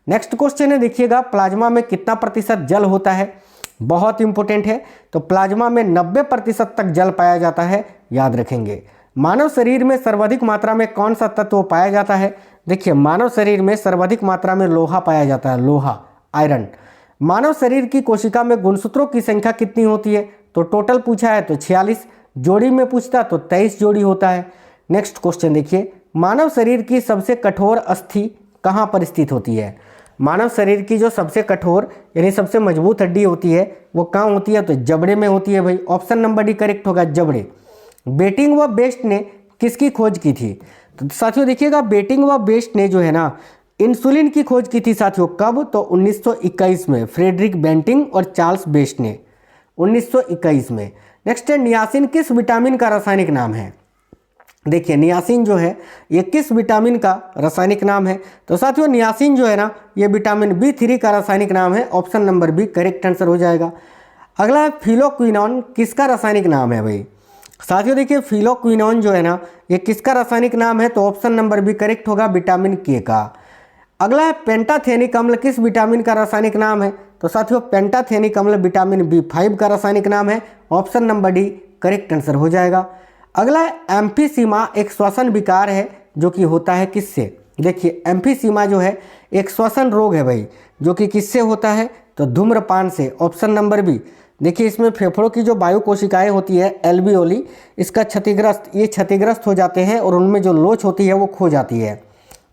नेक्स्ट क्वेश्चन है, देखिएगा प्लाज्मा में कितना प्रतिशत जल होता है? बहुत इंपॉर्टेंट है। तो प्लाज्मा में 90% तक जल पाया जाता है, याद रखेंगे। मानव शरीर में सर्वाधिक मात्रा में कौन सा तत्व पाया जाता है? देखिए मानव शरीर में सर्वाधिक मात्रा में लोहा पाया जाता है, लोहा, आयरन। मानव शरीर की कोशिका में गुणसूत्रों की संख्या कितनी होती है? तो टोटल पूछा है तो 46, जोड़ी में पूछता तो 23 जोड़ी होता है। नेक्स्ट क्वेश्चन देखिए, मानव शरीर की सबसे कठोर अस्थि कहाँ पर स्थित होती है? मानव शरीर की जो सबसे कठोर यानी सबसे मजबूत हड्डी होती है वो कहाँ होती है? तो जबड़े में होती है भाई। ऑप्शन नंबर डी करेक्ट होगा, जबड़े। बेटिंग व बेस्ट ने किसकी खोज की थी? तो साथियों देखिएगा बेटिंग व बेस्ट ने जो है ना इंसुलिन की खोज की थी साथियों। कब? तो 1921 में फ्रेडरिक बेंटिंग और चार्ल्स बेस्ट ने 1921 में। नेक्स्ट है, नियासिन किस विटामिन का रासायनिक नाम है? देखिए नियासिन जो है ये किस विटामिन का रासायनिक नाम है? तो साथियों नियासिन जो है ना ये विटामिन B3 का रासायनिक नाम है। Option number B correct answer हो जाएगा। अगला है, फिलोक्विनोन किसका रासायनिक नाम है भाई? साथियों देखिए फिलोक्विनोन जो है ना ये किसका रासायनिक नाम है? तो ऑप्शन नंबर बी करेक्ट होगा, विटामिन के का। अगला है, पेंटाथेनिक अम्ल किस विटामिन का रासायनिक नाम है? तो साथियों पेंटाथेनिक अम्ल विटामिन B5 का रासायनिक नाम है। Option number D correct answer हो जाएगा। अगला है, एम्फीसीमा एक श्वसन विकार है जो कि होता है किससे? देखिए एम्फीसीमा जो है एक श्वसन रोग है भाई, जो कि किससे होता है? तो धूम्रपान से। Option number B. देखिए इसमें फेफड़ों की जो वायु कोशिकाएं होती है एल्वियोली, इसका क्षतिग्रस्त हो जाते हैं और उनमें जो लोच होती है वो खो जाती है।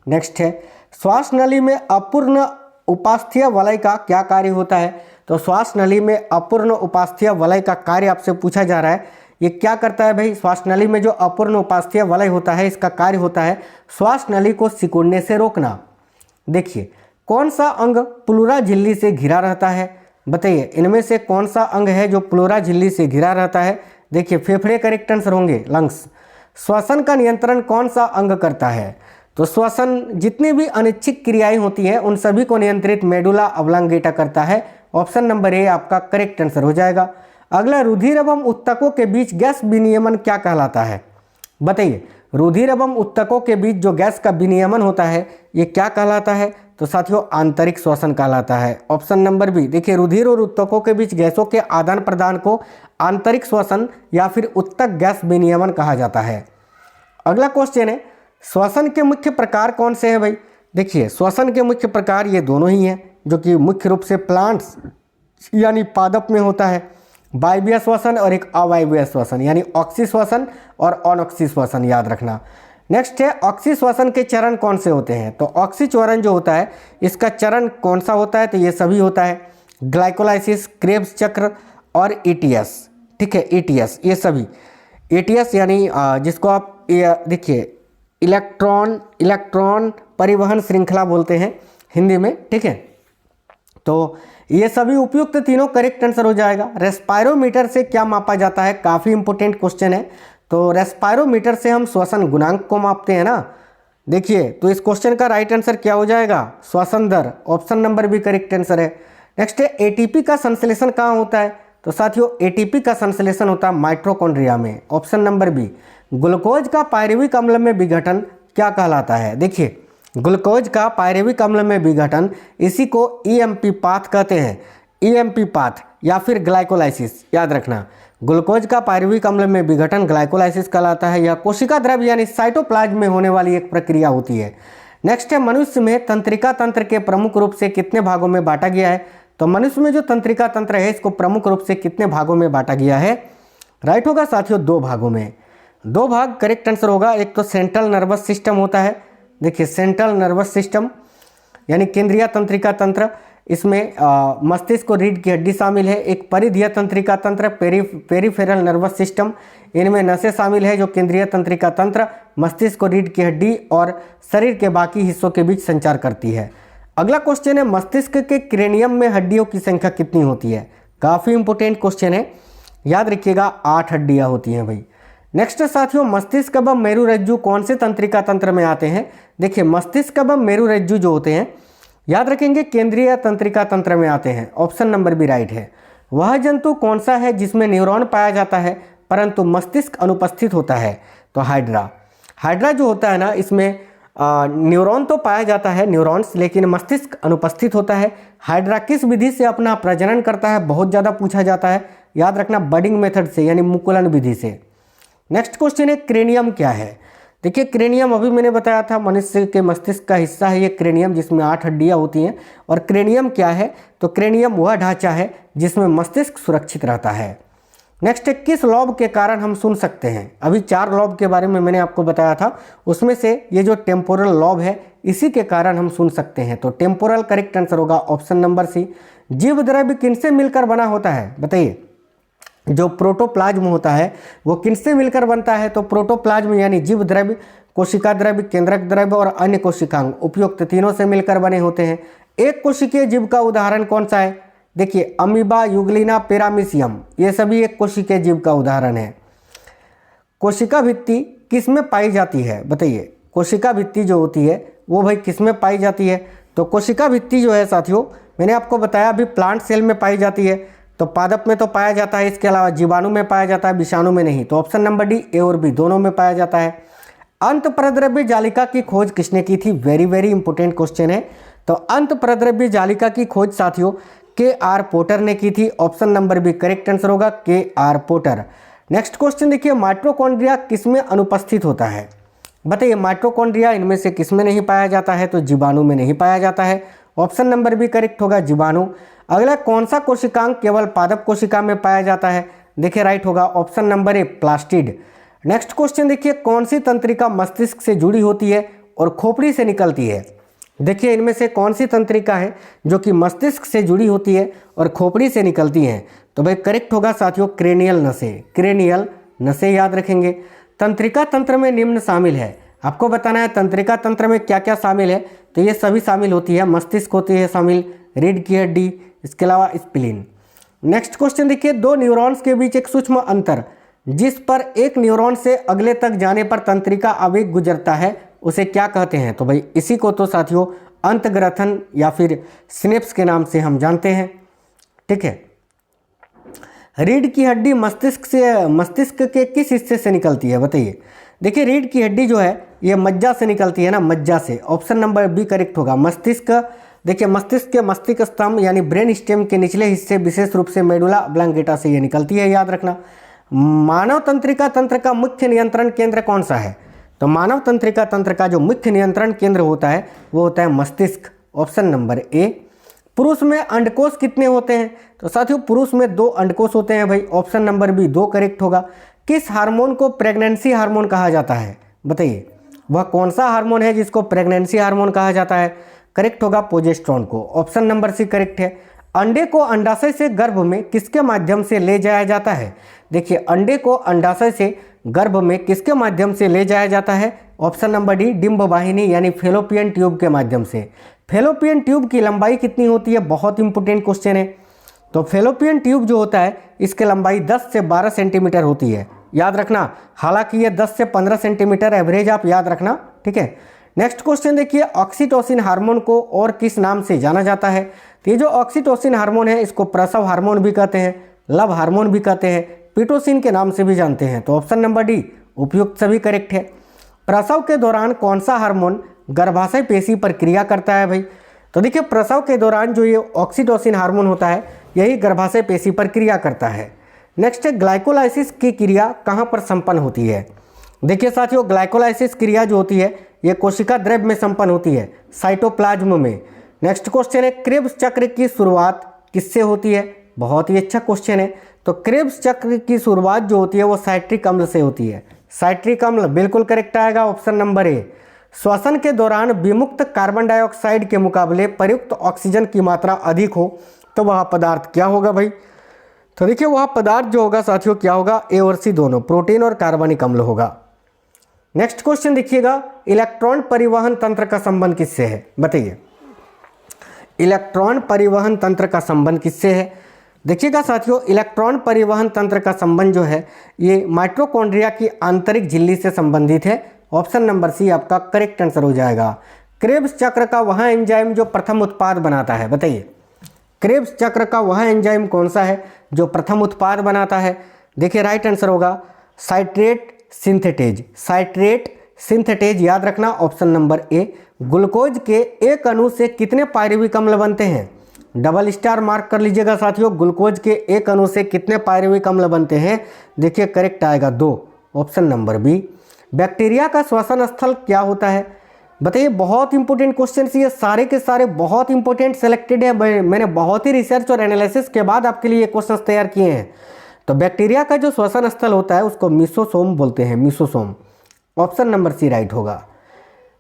नेक्स्ट है, श्वास नली में अपूर्ण उपास्थीय वलय का क्या कार्य होता है? तो श्वास नली में अपूर्ण उपास्थीय वलय का कार्य आपसे पूछा जा रहा है, ये क्या करता है भाई? श्वास नली में जो अपूर्ण उपास्थीय वलय होता है इसका कार्य होता है श्वास नली को सिकुड़ने से रोकना। देखिए कौन सा अंग प्लूरा झिल्ली से घिरा रहता है? बताइए इनमें से कौन सा अंग है जो प्लूरा झिल्ली से घिरा रहता है? देखिए फेफड़े करेक्ट आंसर होंगे, लंग्स। श्वसन का नियंत्रण कौन सा अंग करता है? तो श्वसन जितनी भी अनिच्छिक क्रियाएं होती हैं उन सभी को नियंत्रित मेडुला ऑब्लांगेटा करता है। ऑप्शन नंबर ए आपका करेक्ट आंसर हो जाएगा। अगला, रुधिर एवं उत्तकों के बीच गैस विनियमन क्या कहलाता है? बताइए रुधिर एवं उत्तकों के बीच जो गैस का विनियमन होता है ये क्या कहलाता है? तो साथियों आंतरिक श्वसन कहलाता है। Option number B. देखिए रुधिर और उत्तकों के बीच गैसों के आदान प्रदान को आंतरिक श्वसन या फिर उत्तक गैस विनियमन कहा जाता है। अगला क्वेश्चन है, श्वसन के मुख्य प्रकार कौन से हैं भाई? देखिए श्वसन के मुख्य प्रकार ये दोनों ही हैं जो कि मुख्य रूप से प्लांट्स यानी पादप में होता है, वायवीय श्वसन और एक अवायवीय श्वसन यानी ऑक्सी श्वसन और अनऑक्सी श्वसन, याद रखना। नेक्स्ट है, ऑक्सी श्वसन के चरण कौन से होते हैं? तो ऑक्सी चरण जो होता है इसका चरण कौन सा होता है? तो ये सभी होता है, ग्लाइकोलाइसिस, क्रेब्स चक्र और ETS। ठीक है, ETS, ये सभी ETS यानी जिसको आप देखिए इलेक्ट्रॉन परिवहन श्रृंखला बोलते हैं हिंदी में, ठीक है। तो ये सभी उपयुक्त तीनों करेक्ट आंसर हो जाएगा। रेस्पायरोमीटर से क्या मापा जाता है, काफ़ी इंपॉर्टेंट क्वेश्चन है। तो रेस्पायरोमीटर से हम श्वसन गुणांक को मापते हैं ना। देखिए तो इस क्वेश्चन का राइट आंसर क्या हो जाएगा, श्वसन दर, option number B correct answer है। नेक्स्ट है एटीपी का संश्लेषण कहाँ होता है, तो साथियों एटीपी का संश्लेषण होता है माइटोकॉन्ड्रिया में, ऑप्शन नंबर बी। ग्लूकोज का पायरुविक अम्ल में विघटन क्या कहलाता है, देखिए ग्लूकोज का पायरुविक अम्ल में विघटन, इसी को ईएमपी पाथ कहते हैं, ईएमपी पाथ या फिर ग्लाइकोलाइसिस, याद रखना। ग्लूकोज का पायरुविक अम्ल में विघटन ग्लाइकोलाइसिस कहलाता है। यह कोशिका द्रव्य यानी साइटोप्लाज्म में होने वाली एक प्रक्रिया होती है। नेक्स्ट है मनुष्य में तंत्रिका तंत्र के प्रमुख रूप से कितने भागों में बांटा गया है, तो मनुष्य में जो तंत्रिका तंत्र है इसको प्रमुख रूप से कितने भागों में बांटा गया है, राइट होगा साथियों 2 भागों में। 2 भाग करेक्ट आंसर होगा। एक तो सेंट्रल नर्वस सिस्टम होता है, देखिए सेंट्रल नर्वस सिस्टम यानी केंद्रीय तंत्रिका तंत्र, इसमें मस्तिष्क और रीढ़ की हड्डी शामिल है। एक परिधीय तंत्रिका तंत्र पेरिफेरल नर्वस सिस्टम, इनमें नसें शामिल है जो केंद्रीय तंत्रिका तंत्र मस्तिष्क और रीढ़ की हड्डी और शरीर के बाकी हिस्सों के बीच संचार करती है। अगला क्वेश्चन है मस्तिष्क के क्रेनियम में हड्डियों की संख्या कितनी होती है, काफ़ी इंपॉर्टेंट क्वेश्चन है, याद रखिएगा 8 हड्डियाँ होती हैं भाई। नेक्स्ट साथियों मस्तिष्क एवं मेरुरज्जु कौन से तंत्रिका तंत्र में आते हैं, देखिए मस्तिष्क एवं मेरुरज्जु जो होते हैं याद रखेंगे केंद्रीय तंत्रिका तंत्र में आते हैं, ऑप्शन नंबर बी राइट है। वह जंतु कौन सा है जिसमें न्यूरॉन पाया जाता है परंतु मस्तिष्क अनुपस्थित होता है, तो हाइड्रा। हाइड्रा जो होता है ना इसमें न्यूरॉन तो पाया जाता है, न्यूरॉन्स, लेकिन मस्तिष्क अनुपस्थित होता है। हाइड्रा किस विधि से अपना प्रजनन करता है, बहुत ज़्यादा पूछा जाता है, याद रखना बडिंग मेथड से यानी मुकुलन विधि से। नेक्स्ट क्वेश्चन है क्रेनियम क्या है, देखिए क्रेनियम अभी मैंने बताया था मनुष्य के मस्तिष्क का हिस्सा है ये क्रेनियम, जिसमें 8 हड्डियाँ होती हैं। और क्रेनियम क्या है, तो क्रेनियम वह ढांचा है जिसमें मस्तिष्क सुरक्षित रहता है। नेक्स्ट है किस लॉब के कारण हम सुन सकते हैं, अभी 4 लॉब के बारे में मैंने आपको बताया था, उसमें से ये जो टेम्पोरल लॉब है इसी के कारण हम सुन सकते हैं, तो टेम्पोरल करेक्ट आंसर होगा ऑप्शन नंबर सी। जीव द्रव्य किनसे मिलकर बना होता है, बताइए जो प्रोटोप्लाज्म होता है वो किनसे मिलकर बनता है, तो प्रोटोप्लाज्म यानी जीव द्रव्य, कोशिका द्रव्य, केंद्रक द्रव्य और अन्य कोशिकांग उपयुक्त तीनों से मिलकर बने होते हैं। एक कोशिकीय जीव का उदाहरण कौन सा है, देखिए अमीबा, यूग्लिना, पैरामीशियम, ये सभी एक कोशिकीय जीव का उदाहरण है। कोशिका भित्ति किस में पाई जाती है, बताइए कोशिका भित्ति जो होती है वो भाई किस में पाई जाती है, तो कोशिका भित्ति जो है साथियों मैंने आपको बताया अभी प्लांट सेल में पाई जाती है, तो पादप में तो पाया जाता है, इसके अलावा जीवाणु में पाया जाता है, विषाणु में नहीं, तो ऑप्शन नंबर डी ए और बी दोनों में पाया जाता है। अंत प्रद्रव्य जालिका की खोज किसने की थी, वेरी वेरी इंपॉर्टेंट क्वेश्चन है। तो अंत प्रद्रव्य जालिका की खोज साथियों के.आर. पोटर ने की थी, option number B correct answer होगा के.आर. पोटर। नेक्स्ट क्वेश्चन देखिए माइटोकॉन्ड्रिया किसमें अनुपस्थित होता है, बताइए माइटोकॉन्ड्रिया इनमें से किसमें नहीं पाया जाता है, तो जीवाणु में नहीं पाया जाता है, ऑप्शन नंबर बी करेक्ट होगा जीवाणु। अगला कौन सा कोशिकांग केवल पादप कोशिका में पाया जाता है, देखिए राइट होगा ऑप्शन नंबर ए प्लास्टिड। नेक्स्ट क्वेश्चन देखिए कौन सी तंत्रिका मस्तिष्क से जुड़ी होती है और खोपड़ी से निकलती है, देखिए इनमें से कौन सी तंत्रिका है जो कि मस्तिष्क से जुड़ी होती है और खोपड़ी से निकलती हैं, तो भाई करेक्ट होगा साथियों क्रेनियल नसें, क्रेनियल नसें याद रखेंगे। तंत्रिका तंत्र में निम्न शामिल है, आपको बताना है तंत्रिका तंत्र में क्या क्या शामिल है, तो ये सभी शामिल होती है, मस्तिष्क होती है शामिल, रीढ़ की हड्डी, इसके अलावा स्प्लीन। नेक्स्ट क्वेश्चन देखिए 2 न्यूरॉन्स के बीच एक सूक्ष्म अंतर जिस पर एक न्यूरॉन से अगले तक जाने पर तंत्रिका आवेग गुजरता है उसे क्या कहते हैं, तो भाई इसी को तो साथियों अंतग्रथन या फिर सिनेप्स के नाम से हम जानते हैं, ठीक है। रीढ़ की हड्डी मस्तिष्क के किस हिस्से से निकलती है, बताइए, देखिए रीढ़ की हड्डी जो है ये मज्जा से निकलती है ना, मज्जा से, ऑप्शन नंबर बी करेक्ट होगा। मस्तिष्क, देखिए मस्तिष्क के मस्तिष्क स्तंभ यानी ब्रेन स्टेम के निचले हिस्से विशेष रूप से मेडुला ऑब्लांगेटा से ये निकलती है, याद रखना। मानव तंत्रिका तंत्र का मुख्य नियंत्रण केंद्र कौन सा है, तो मानव तंत्रिका तंत्र का जो मुख्य नियंत्रण केंद्र होता है वो होता है मस्तिष्क, ऑप्शन नंबर ए। पुरुष में अंडकोश कितने होते हैं, तो साथियों पुरुष में 2 अंडकोश होते हैं भाई, ऑप्शन नंबर बी 2 करेक्ट होगा। किस हार्मोन को प्रेगनेंसी हार्मोन कहा जाता है, बताइए वह कौन सा हार्मोन है जिसको प्रेगनेंसी हार्मोन कहा जाता है, करेक्ट होगा प्रोजेस्टेरोन को, ऑप्शन नंबर सी करेक्ट है। अंडे को अंडाशय से गर्भ में किसके माध्यम से ले जाया जाता है? देखिए, अंडे को अंडाशय से गर्भ में किसके माध्यम से ले जाया जाता है? ऑप्शन नंबर डी, डिंब वाहिनी यानी फेलोपियन ट्यूब के माध्यम से। फेलोपियन ट्यूब की लंबाई कितनी होती है? बहुत इंपॉर्टेंट क्वेश्चन है। तो फेलोपियन ट्यूब जो होता है इसकी लंबाई 10 से 12 सेंटीमीटर होती है, याद रखना। हालांकि ये 10 से 15 सेंटीमीटर एवरेज आप याद रखना, ठीक है। नेक्स्ट क्वेश्चन देखिए, ऑक्सीटोसिन हार्मोन को और किस नाम से जाना जाता है? तो ये जो ऑक्सीटोसिन हार्मोन है इसको प्रसव हार्मोन भी कहते हैं, लव हार्मोन भी कहते हैं, पिटोसिन के नाम से भी जानते हैं। तो ऑप्शन नंबर डी उपयुक्त सभी करेक्ट है। प्रसव के दौरान कौन सा हार्मोन गर्भाशय पेशी पर क्रिया करता है भाई? तो देखिए, प्रसव के दौरान जो ये ऑक्सीटोसिन हार्मोन होता है यही गर्भाशय पेशी पर क्रिया करता है। नेक्स्ट है, ग्लाइकोलाइसिस की क्रिया कहाँ पर संपन्न होती है? देखिए साथियों, ग्लाइकोलाइसिस क्रिया जो होती है ये कोशिका द्रव्य में संपन्न होती है, साइटोप्लाज्म में। नेक्स्ट क्वेश्चन है, क्रेब्स चक्र की शुरुआत किससे होती है? बहुत ही अच्छा क्वेश्चन है। तो क्रेब्स चक्र की शुरुआत जो होती है वो साइट्रिक अम्ल से होती है। साइट्रिक अम्ल बिल्कुल करेक्ट आएगा, ऑप्शन नंबर ए। श्वसन के दौरान विमुक्त कार्बन डाइऑक्साइड के मुकाबले प्रयुक्त ऑक्सीजन की मात्रा अधिक हो तो वह पदार्थ क्या होगा भाई? तो देखिए, वह पदार्थ जो होगा साथियों क्या होगा? ए और सी दोनों, प्रोटीन और कार्बनिक अम्ल होगा। नेक्स्ट क्वेश्चन देखिएगा, इलेक्ट्रॉन परिवहन तंत्र का संबंध किससे है? बताइए, इलेक्ट्रॉन परिवहन तंत्र का संबंध किससे है? देखिएगा साथियों, इलेक्ट्रॉन परिवहन तंत्र का संबंध जो है ये माइटोकॉन्ड्रिया की आंतरिक झिल्ली से संबंधित है। ऑप्शन नंबर सी आपका करेक्ट आंसर हो जाएगा। क्रेब्स चक्र का वह एंजाइम जो प्रथम उत्पाद बनाता है, बताइए क्रेब्स चक्र का वह एंजाइम कौन सा है जो प्रथम उत्पाद बनाता है? देखिए, राइट आंसर होगा साइट्रेट सिंथेटेज। साइट्रेट सिंथेटेज याद रखना, ऑप्शन नंबर ए। ग्लूकोज के एक अणु से कितने पायरुविक अम्ल बनते हैं? डबल स्टार मार्क कर लीजिएगा साथियों, ग्लूकोज के एक अणु से कितने पायरुविक अम्ल बनते हैं? देखिए, करेक्ट आएगा 2, ऑप्शन नंबर बी। बैक्टीरिया का श्वसन स्थल क्या होता है? बताइए, बहुत इंपॉर्टेंट क्वेश्चन, ये सारे के सारे बहुत इंपॉर्टेंट सेलेक्टेड है। मैंने बहुत ही रिसर्च और एनालिसिस के बाद आपके लिए क्वेश्चन तैयार किए हैं। तो बैक्टीरिया का जो श्वसन स्थल होता है उसको मिसोसोम बोलते हैं, mesosome. Option number C right होगा।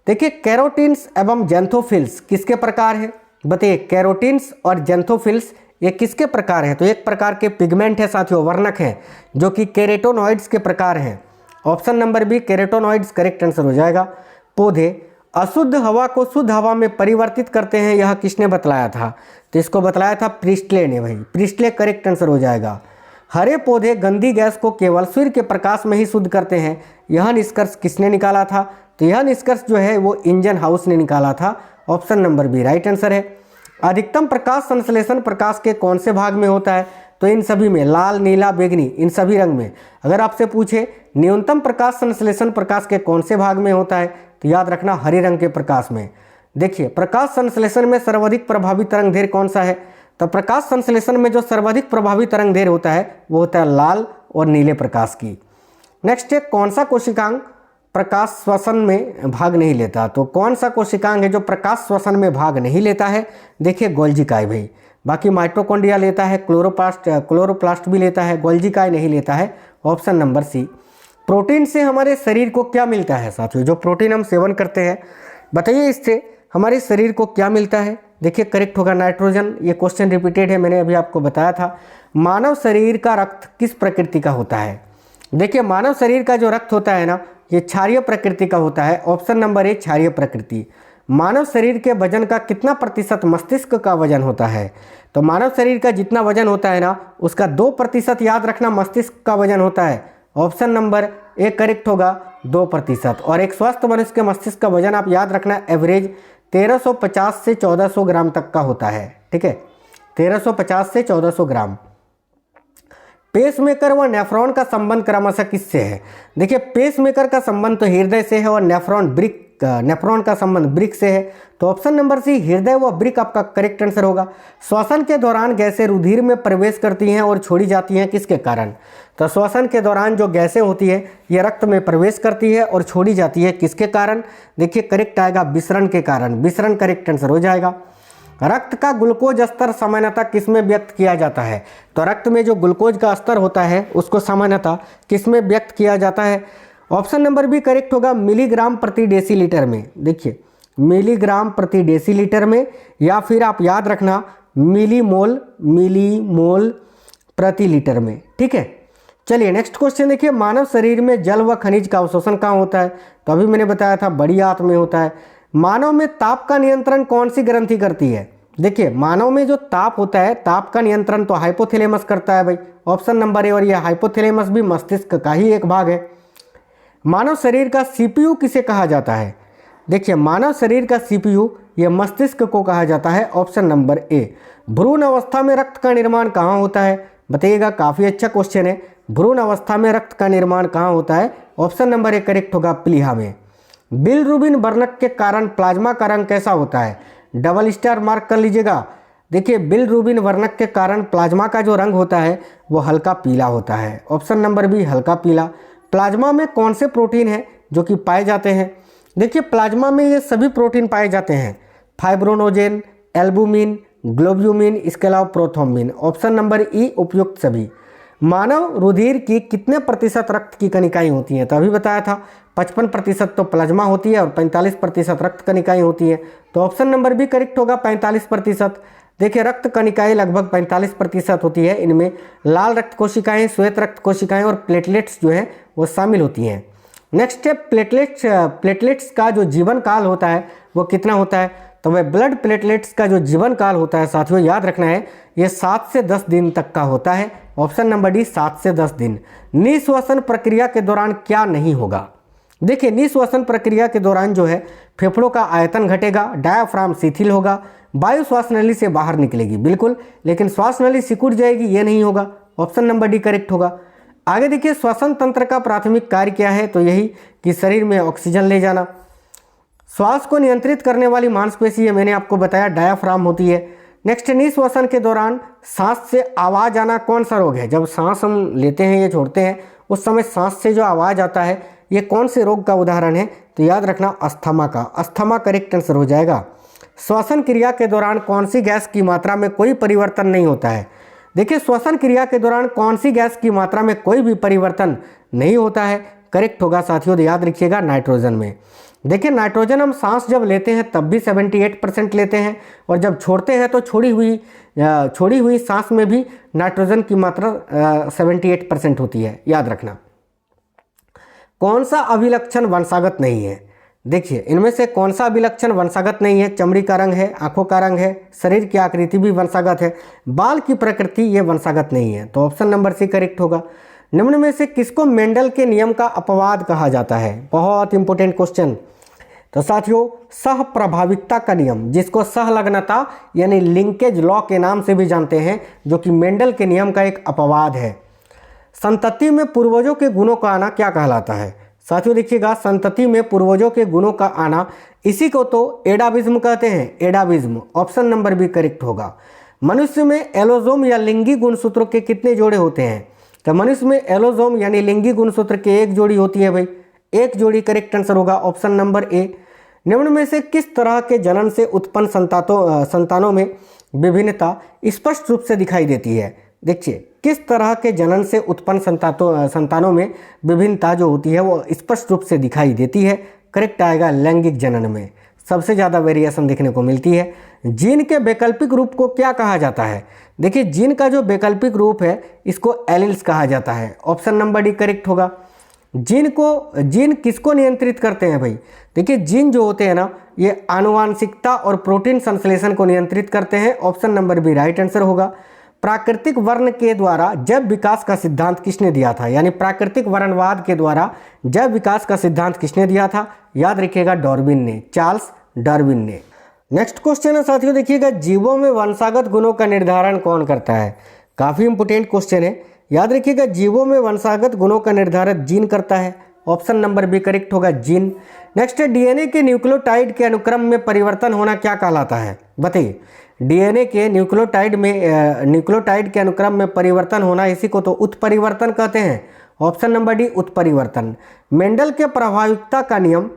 देखिए, कैरोटीन्स एवं जेंथोफिल्स किसके प्रकार है? बताइए, कैरोटीन्स और जेंथोफिल्स ये किसके प्रकार है? तो एक प्रकार के पिगमेंट है साथियों, वर्णक है, जो कि केरेटोनॉइड्स के प्रकार हैं। Option number B carotenoids correct answer हो जाएगा। पौधे अशुद्ध हवा को शुद्ध हवा में परिवर्तित करते हैं, यह किसने बतलाया था? तो इसको बतलाया था प्रिस्टले ने भाई, प्रिस्टले करेक्ट आंसर हो जाएगा। हरे पौधे गंदी गैस को केवल सूर्य के प्रकाश में ही शुद्ध करते हैं, यह निष्कर्ष किसने निकाला था? तो यह निष्कर्ष जो है वो इंजन हाउस ने निकाला था। Option number B right answer है। अधिकतम प्रकाश संश्लेषण प्रकाश के कौन से भाग में होता है? तो इन सभी में, लाल, नीला, बैंगनी, इन सभी रंग में। अगर आपसे पूछे न्यूनतम प्रकाश संश्लेषण प्रकाश के कौन से भाग में होता है, तो याद रखना हरे रंग के प्रकाश में। देखिए, प्रकाश संश्लेषण में सर्वाधिक प्रभावी तरंगदैर्घ्य कौन सा है? तो प्रकाश संश्लेषण में जो सर्वाधिक प्रभावी तरंगदैर्घ्य होता है वो होता है लाल और नीले प्रकाश की। नेक्स्ट है, कौन सा कोशिकांग प्रकाश श्वसन में भाग नहीं लेता? तो कौन सा कोशिकांग है जो प्रकाश श्वसन में भाग नहीं लेता है? देखिए, गोल्जी काय भाई। बाकी माइटोकॉन्ड्रिया लेता है, क्लोरोप्लास्ट भी लेता है, गोल्जी काय नहीं लेता है। ऑप्शन नंबर सी। प्रोटीन से हमारे शरीर को क्या मिलता है साथियों? जो प्रोटीन हम सेवन करते हैं, बताइए इससे हमारे शरीर को क्या मिलता है? देखिए, करेक्ट होगा नाइट्रोजन। ये क्वेश्चन रिपीटेड है, मैंने अभी आपको बताया था। मानव शरीर का रक्त किस प्रकृति का होता है? देखिए, मानव शरीर का जो रक्त होता है ना, ये क्षारीय प्रकृति का होता है। ऑप्शन नंबर ए क्षारीय प्रकृति। मानव शरीर के वजन का कितना प्रतिशत मस्तिष्क का वजन होता है? तो मानव शरीर का जितना वजन होता है ना, उसका 2% याद रखना मस्तिष्क का वजन होता है। ऑप्शन नंबर ए करेक्ट होगा, 2%। और एक स्वस्थ मनुष्य के मस्तिष्क का वजन आप याद रखना एवरेज 1350 से 1400 ग्राम तक का होता है, ठीक है, 1350 से 1400 ग्राम। पेसमेकर व नेफ्रॉन का संबंध क्रमशः किससे है? देखिए, पेसमेकर का संबंध तो हृदय से है और नेफ्रॉन का संबंध ब्रिक से है। तो ऑप्शन नंबर सी हृदय व ब्रिक आपका करेक्ट आंसर होगा। श्वसन के दौरान गैसें रुधिर में प्रवेश करती हैं और छोड़ी जाती हैं, किसके कारण? तो श्वसन के दौरान जो गैसें होती है ये रक्त में प्रवेश करती है और छोड़ी जाती है, किसके कारण? देखिए, करेक्ट आएगा विसरण के कारण। विसरण करेक्ट आंसर हो जाएगा। रक्त का ग्लूकोज स्तर सामान्यतः किसमें व्यक्त किया जाता है? तो रक्त में जो ग्लूकोज का स्तर होता है उसको सामान्यतः किसमें व्यक्त किया जाता है? ऑप्शन नंबर बी करेक्ट होगा, मिलीग्राम प्रति डेसीलीटर में। देखिए, मिलीग्राम प्रति डेसीलीटर में, या फिर आप याद रखना मिलीमोल प्रति लीटर में। ठीक है, चलिए नेक्स्ट क्वेश्चन देखिए, मानव शरीर में जल व खनिज का अवशोषण कहाँ होता है? तो अभी मैंने बताया था बड़ी आंत में होता है। मानव में ताप का नियंत्रण कौन सी ग्रंथि करती है? देखिए मानव में जो ताप होता है, ताप का नियंत्रण तो हाइपोथैलेमस करता है भाई, ऑप्शन नंबर ए। और यह हाइपोथैलेमस भी मस्तिष्क का ही एक भाग है। मानव शरीर का सीपीयू किसे कहा जाता है? देखिए मानव शरीर का सीपीयू यह मस्तिष्क को कहा जाता है, ऑप्शन नंबर ए। भ्रूण अवस्था में रक्त का निर्माण कहाँ होता है? बताइएगा, काफ़ी अच्छा क्वेश्चन है। भ्रूण अवस्था में रक्त का निर्माण कहाँ होता है? ऑप्शन नंबर ए करेक्ट होगा, प्लीहा में। बिलरुबिन वर्णक के कारण प्लाज्मा का रंग कैसा होता है? डबल स्टार मार्क कर लीजिएगा। देखिए बिलरुबिन वर्णक के कारण प्लाज्मा का जो रंग होता है वो हल्का पीला होता है, ऑप्शन नंबर बी हल्का पीला। प्लाज्मा में कौन से प्रोटीन हैं जो कि पाए जाते हैं? देखिए प्लाज्मा में ये सभी प्रोटीन पाए जाते हैं, फाइब्रोनोजेन, एल्बुमिन, ग्लोब्यूमिन, इसके अलावा प्रोथ्रोम्बिन, ऑप्शन नंबर ई उपयुक्त सभी। मानव रुधिर की कितने प्रतिशत रक्त की कणिकाएं होती हैं? तो अभी बताया था 55% तो प्लाज्मा होती है और 45% रक्त कणिकाएं होती हैं, तो ऑप्शन नंबर बी करेक्ट होगा, 45%। देखिए रक्त कणिकाएं लगभग 45% होती है, इनमें लाल रक्त कोशिकाएं, श्वेत रक्त कोशिकाएं और प्लेटलेट्स जो हैं वो शामिल होती हैं। नेक्स्ट है प्लेटलेट्स का जो जीवन काल होता है वो कितना होता है? तो वह ब्लड प्लेटलेट्स का जो जीवन काल होता है साथियों, याद रखना है, ये 7 से 10 दिन तक का होता है, ऑप्शन नंबर डी 7 से 10 दिन। निःश्वसन प्रक्रिया के दौरान क्या नहीं होगा? देखिए निःश्वसन प्रक्रिया के दौरान जो है फेफड़ों का आयतन घटेगा, डायाफ्राम शिथिल होगा, वायु श्वास नली से बाहर निकलेगी बिल्कुल, लेकिन श्वास नली सिकुड़ जाएगी, ये नहीं होगा, ऑप्शन नंबर डी करेक्ट होगा। आगे देखिए श्वसन तंत्र का प्राथमिक कार्य क्या है? तो यही कि शरीर में ऑक्सीजन ले जाना। श्वास को नियंत्रित करने वाली मांसपेशी है, मैंने आपको बताया डायाफ्राम होती है। नेक्स्ट, निःश्वसन के दौरान सांस से आवाज आना कौन सा रोग है? जब सांस हम लेते हैं या छोड़ते हैं उस समय सांस से जो आवाज आता है ये कौन से रोग का उदाहरण है? तो याद रखना अस्थमा का, अस्थमा करेक्ट आंसर हो जाएगा। श्वसन क्रिया के दौरान कौन सी गैस की मात्रा में कोई परिवर्तन नहीं होता है? देखिए श्वसन क्रिया के दौरान कौन सी गैस की मात्रा में कोई भी परिवर्तन नहीं होता है? करेक्ट होगा साथियों, याद रखिएगा नाइट्रोजन में। देखिए नाइट्रोजन हम सांस जब लेते हैं तब भी 78% लेते हैं, और जब छोड़ते हैं तो छोड़ी हुई सांस में भी नाइट्रोजन की मात्रा 78% होती है, याद रखना। कौन सा अभिलक्षण वंशागत नहीं है? देखिए इनमें से कौन सा अभिलक्षण वंशागत नहीं है? चमड़ी का रंग है, आंखों का रंग है, शरीर की आकृति भी वंशागत है, बाल की प्रकृति ये वंशागत नहीं है, तो ऑप्शन नंबर सी करेक्ट होगा। निम्न में से किसको मेंडल के नियम का अपवाद कहा जाता है? बहुत इंपॉर्टेंट क्वेश्चन। तो साथियों सह प्रभाविकता का नियम, जिसको सहलग्नता यानी लिंकेज लॉ के नाम से भी जानते हैं, जो कि मेंडल के नियम का एक अपवाद है। संतति में पूर्वजों के गुणों का आना क्या कहलाता है? साथियों देखिएगा, संतति में पूर्वजों के गुणों का आना, इसी को तो एडाविज्म कहते हैं, एडाविज्म, ऑप्शन नंबर बी करेक्ट होगा। मनुष्य में एलोजोम या लिंगी गुणसूत्रों के कितने जोड़े होते हैं? तो मनुष्य में एलोजोम यानी लिंगी गुणसूत्र के एक जोड़ी होती है भाई, एक जोड़ी करेक्ट आंसर होगा, ऑप्शन नंबर ए। निम्न में से किस तरह के जनन से उत्पन्न संतानों में विभिन्नता स्पष्ट रूप से दिखाई देती है? देखिए किस तरह के जनन से उत्पन्न संतानों में विभिन्नता जो होती है वो स्पष्ट रूप से दिखाई देती है? करेक्ट आएगा लैंगिक जनन में सबसे ज़्यादा वेरिएशन देखने को मिलती है। जीन के वैकल्पिक रूप को क्या कहा जाता है? देखिए जीन का जो वैकल्पिक रूप है इसको एलील्स कहा जाता है, ऑप्शन नंबर डी करेक्ट होगा। जीन किसको नियंत्रित करते हैं भाई? देखिए जीन जो होते हैं ना ये आनुवांशिकता और प्रोटीन संश्लेषण को नियंत्रित करते हैं, option number B right answer होगा। प्राकृतिक वर्ण के द्वारा जैव विकास का सिद्धांत किसने दिया था? यानी प्राकृतिक वर्णवाद के द्वारा जैव विकास का सिद्धांत किसने दिया था? याद रखिएगा डार्विन ने, चार्ल्स डार्विन ने। नेक्स्ट क्वेश्चन है साथियों देखिएगा, जीवों में वंशागत गुणों का निर्धारण कौन करता है? काफी इंपोर्टेंट क्वेश्चन है, याद रखिएगा जीवों में वंशागत गुणों का निर्धारण जीन करता है, ऑप्शन नंबर बी करेक्ट होगा जीन। नेक्स्ट है डीएनए के न्यूक्लियोटाइड के अनुक्रम में परिवर्तन होना क्या कहलाता है? बताइए डीएनए के न्यूक्लियोटाइड के अनुक्रम में परिवर्तन होना, इसी को तो उत्परिवर्तन कहते हैं, ऑप्शन नंबर डी उत्परिवर्तन। मेंडल के प्रभाविकता का नियम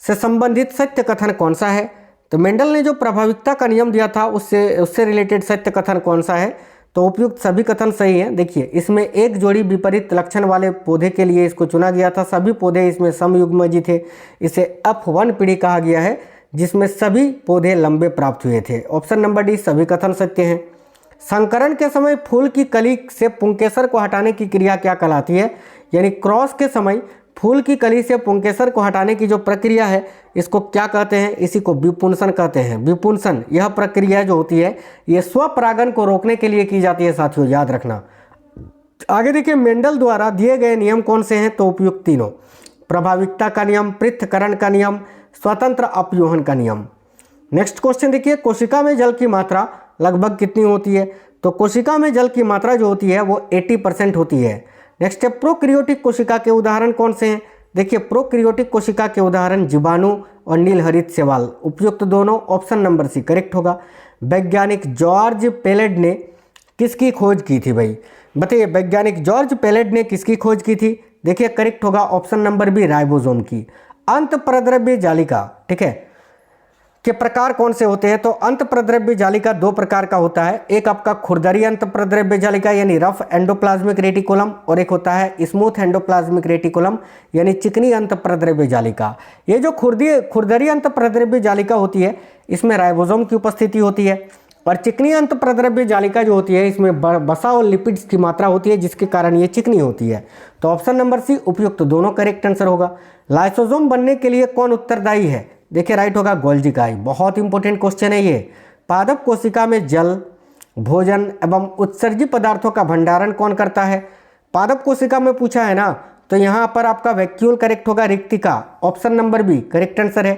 से संबंधित सत्य कथन कौन सा है? तो मेंडल ने जो प्रभाविकता का नियम दिया था उससे रिलेटेड सत्य कथन कौन सा है? तो उपयुक्त सभी कथन सही हैं। देखिए इसमें एक जोड़ी विपरीत लक्षण वाले पौधे के लिए इसको चुना गया था, सभी पौधे इसमें समयुग्मजी थे, इसे F1 पीढ़ी कहा गया है, जिसमें सभी पौधे लंबे प्राप्त हुए थे। ऑप्शन नंबर डी सभी कथन सत्य हैं। संकरण के समय फूल की कली से पुंकेसर को हटाने की क्रिया क्या कहलाती है? यानी क्रॉस के समय फूल की कली से पुंकेसर को हटाने की जो प्रक्रिया है इसको क्या कहते हैं? इसी को विपुंसन कहते हैं। विपुंसन यह प्रक्रिया जो होती है ये स्वपरागन को रोकने के लिए की जाती है साथियों, याद रखना। आगे देखिए, मेंडल द्वारा दिए गए नियम कौन से हैं? तो उपयुक्त तीनों, प्रभाविकता का नियम, पृथक्करण का नियम, स्वतंत्र अपव्यूहन का नियम। नेक्स्ट क्वेश्चन देखिए, कोशिका में जल की मात्रा लगभग कितनी होती है? तो कोशिका में जल की मात्रा जो होती है वो 80% होती है। नेक्स्ट है, प्रोक्रियोटिक कोशिका के उदाहरण कौन से हैं? देखिए, प्रोक्रियोटिक कोशिका के उदाहरण जीवाणु और नीलहरित शैवाल। उपयुक्त दोनों, ऑप्शन नंबर सी करेक्ट होगा। वैज्ञानिक जॉर्ज पेलेड ने किसकी खोज की थी भाई? बताइए, वैज्ञानिक जॉर्ज पेलेड ने किसकी खोज की थी? देखिए करेक्ट होगा ऑप्शन नंबर बी, राइबोसोम की। अंतःप्रद्रव्य जालिका, ठीक है, के प्रकार कौन से होते हैं? तो अंतःप्रद्रव्य जालिका दो प्रकार का होता है। एक आपका खुरदरी अंतःप्रद्रव्य जालिका यानी रफ एंडोप्लाज्मिक रेटिकुलम, और एक होता है स्मूथ एंडोप्लाज्मिक रेटिकुलम यानी चिकनी अंतःप्रद्रव्य जालिका। ये जो खुरदरी अंतःप्रद्रव्य जालिका होती है इसमें राइबोसोम की उपस्थिति होती है, और चिकनी अंतःप्रद्रव्य जालिका जो होती है इसमें वसा और लिपिड्स की मात्रा होती है, जिसके कारण ये चिकनी होती है। तो ऑप्शन नंबर सी उपयुक्त दोनों करेक्ट आंसर होगा। लाइसोसोम बनने के लिए कौन उत्तरदायी है? देखिए राइट होगा गोल्जी काई। बहुत इंपॉर्टेंट क्वेश्चन है ये। पादप कोशिका में जल, भोजन एवं उत्सर्जित पदार्थों का भंडारण कौन करता है? पादप कोशिका में पूछा है ना, तो यहाँ पर आपका वैक्यूल करेक्ट होगा, रिक्तिका। Option number B correct answer है।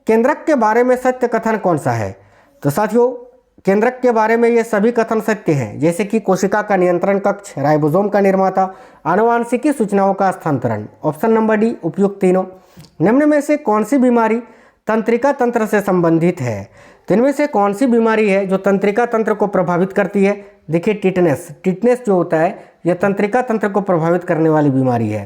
केंद्रक के बारे में सत्य कथन कौन सा है? तो साथियों, केंद्रक के बारे में ये सभी कथन सत्य हैं, जैसे कि कोशिका का नियंत्रण कक्ष, राइबोसोम का निर्माता, आनुवांशिकी सूचनाओं का हस्तांतरण। ऑप्शन नंबर डी उपयुक्त तीनों। निम्न में से कौन सी बीमारी तंत्रिका तंत्र से संबंधित है? तो इनमें से कौन सी बीमारी है जो तंत्रिका तंत्र को प्रभावित करती है? देखिए टिटनेस। टिटनेस जो होता है यह तंत्रिका तंत्र को प्रभावित करने वाली बीमारी है।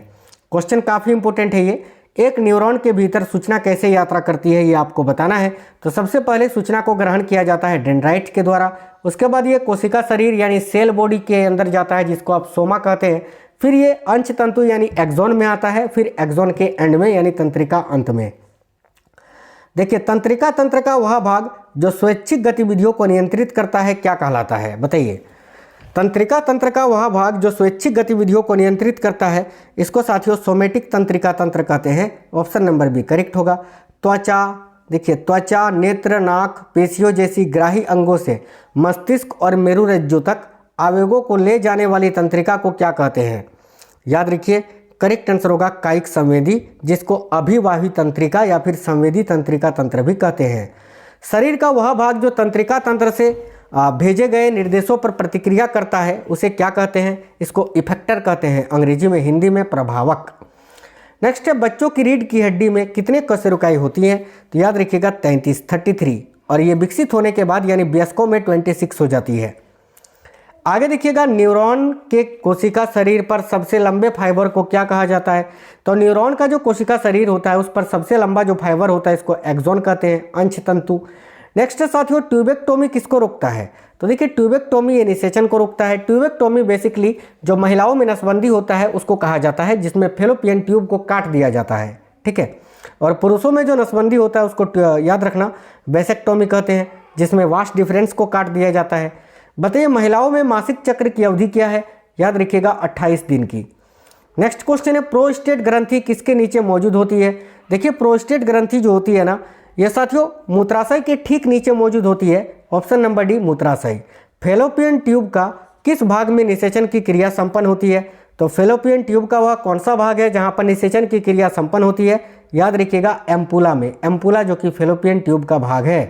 क्वेश्चन काफ़ी इंपॉर्टेंट है ये। एक न्यूरॉन के भीतर सूचना कैसे यात्रा करती है ये आपको बताना है। तो सबसे पहले सूचना को ग्रहण किया जाता है डेंड्राइट के द्वारा, उसके बाद ये कोशिका शरीर यानी सेल बॉडी के अंदर जाता है, जिसको आप सोमा कहते हैं। फिर ये अंश तंतु यानी एक्सॉन में आता है, फिर एक्सॉन के एंड में यानी तंत्रिका अंत में। देखिए, तंत्रिका तंत्र का वह भाग जो स्वैच्छिक गतिविधियों को नियंत्रित करता है क्या कहलाता है? बताइए। तंत्रिका तंत्र का वह भाग जो स्वैच्छिक गतिविधियों को नियंत्रित करता है इसको साथियों सोमेटिक तंत्रिका तंत्र कहते हैं। ऑप्शन नंबर बी करेक्ट होगा। त्वचा, देखिए त्वचा, नेत्र, नाक, पेशियों जैसी ग्राही अंगों से मस्तिष्क और मेरुरज्जु तक आवेगों को ले जाने वाली तंत्रिका को क्या कहते हैं? याद रखिए करेक्ट आंसर होगा कायिक संवेदी, जिसको अभिवाही तंत्रिका या फिर संवेदी तंत्रिका तंत्र भी कहते हैं। शरीर का वह भाग जो तंत्रिका तंत्र से भेजे गए निर्देशों पर प्रतिक्रिया करता है उसे क्या कहते हैं? इसको इफेक्टर कहते हैं अंग्रेजी में, हिंदी में प्रभावक। नेक्स्ट है, बच्चों की रीढ़ की हड्डी में कितने कशेरुकाई होती हैं? तो याद रखिएगा 33, और ये विकसित होने के बाद यानी वयस्कों में 26 हो जाती है। आगे देखिएगा, न्यूरॉन के कोशिका शरीर पर सबसे लंबे फाइबर को क्या कहा जाता है? तो न्यूरॉन का जो कोशिका शरीर होता है उस पर सबसे लंबा जो फाइबर होता है इसको एक्सॉन कहते हैं, अंश तंतु। नेक्स्ट साथियों, ट्यूबेक्टोमी किसको रोकता है? तो देखिए ट्यूबेक्टोमी ये निषेचन को रोकता है। ट्यूबेक्टोमी बेसिकली जो महिलाओं में नसबंदी होता है उसको कहा जाता है, जिसमें फेलोपियन ट्यूब को काट दिया जाता है, ठीक है। और पुरुषों में जो नसबंदी होता है उसको याद रखना वेसेक्टोमी कहते हैं, जिसमें वास्ट डिफरेंस को काट दिया जाता है। बताइए महिलाओं में मासिक चक्र की अवधि क्या है? याद रखिएगा 28 दिन की। नेक्स्ट क्वेश्चन है, प्रोस्टेट ग्रंथि किसके नीचे मौजूद होती है? देखिए प्रोस्टेट ग्रंथि जो होती है ना, यह साथियों मूत्राशय के ठीक नीचे मौजूद होती है। ऑप्शन नंबर डी मूत्राशय। फेलोपियन ट्यूब का किस भाग में निषेचन की क्रिया संपन्न होती है? तो फेलोपियन ट्यूब का वह कौन सा भाग है जहां पर निषेचन की क्रिया संपन्न होती है? याद रखिएगा एम्पुला में। एम्पुला जो कि फेलोपियन ट्यूब का भाग है।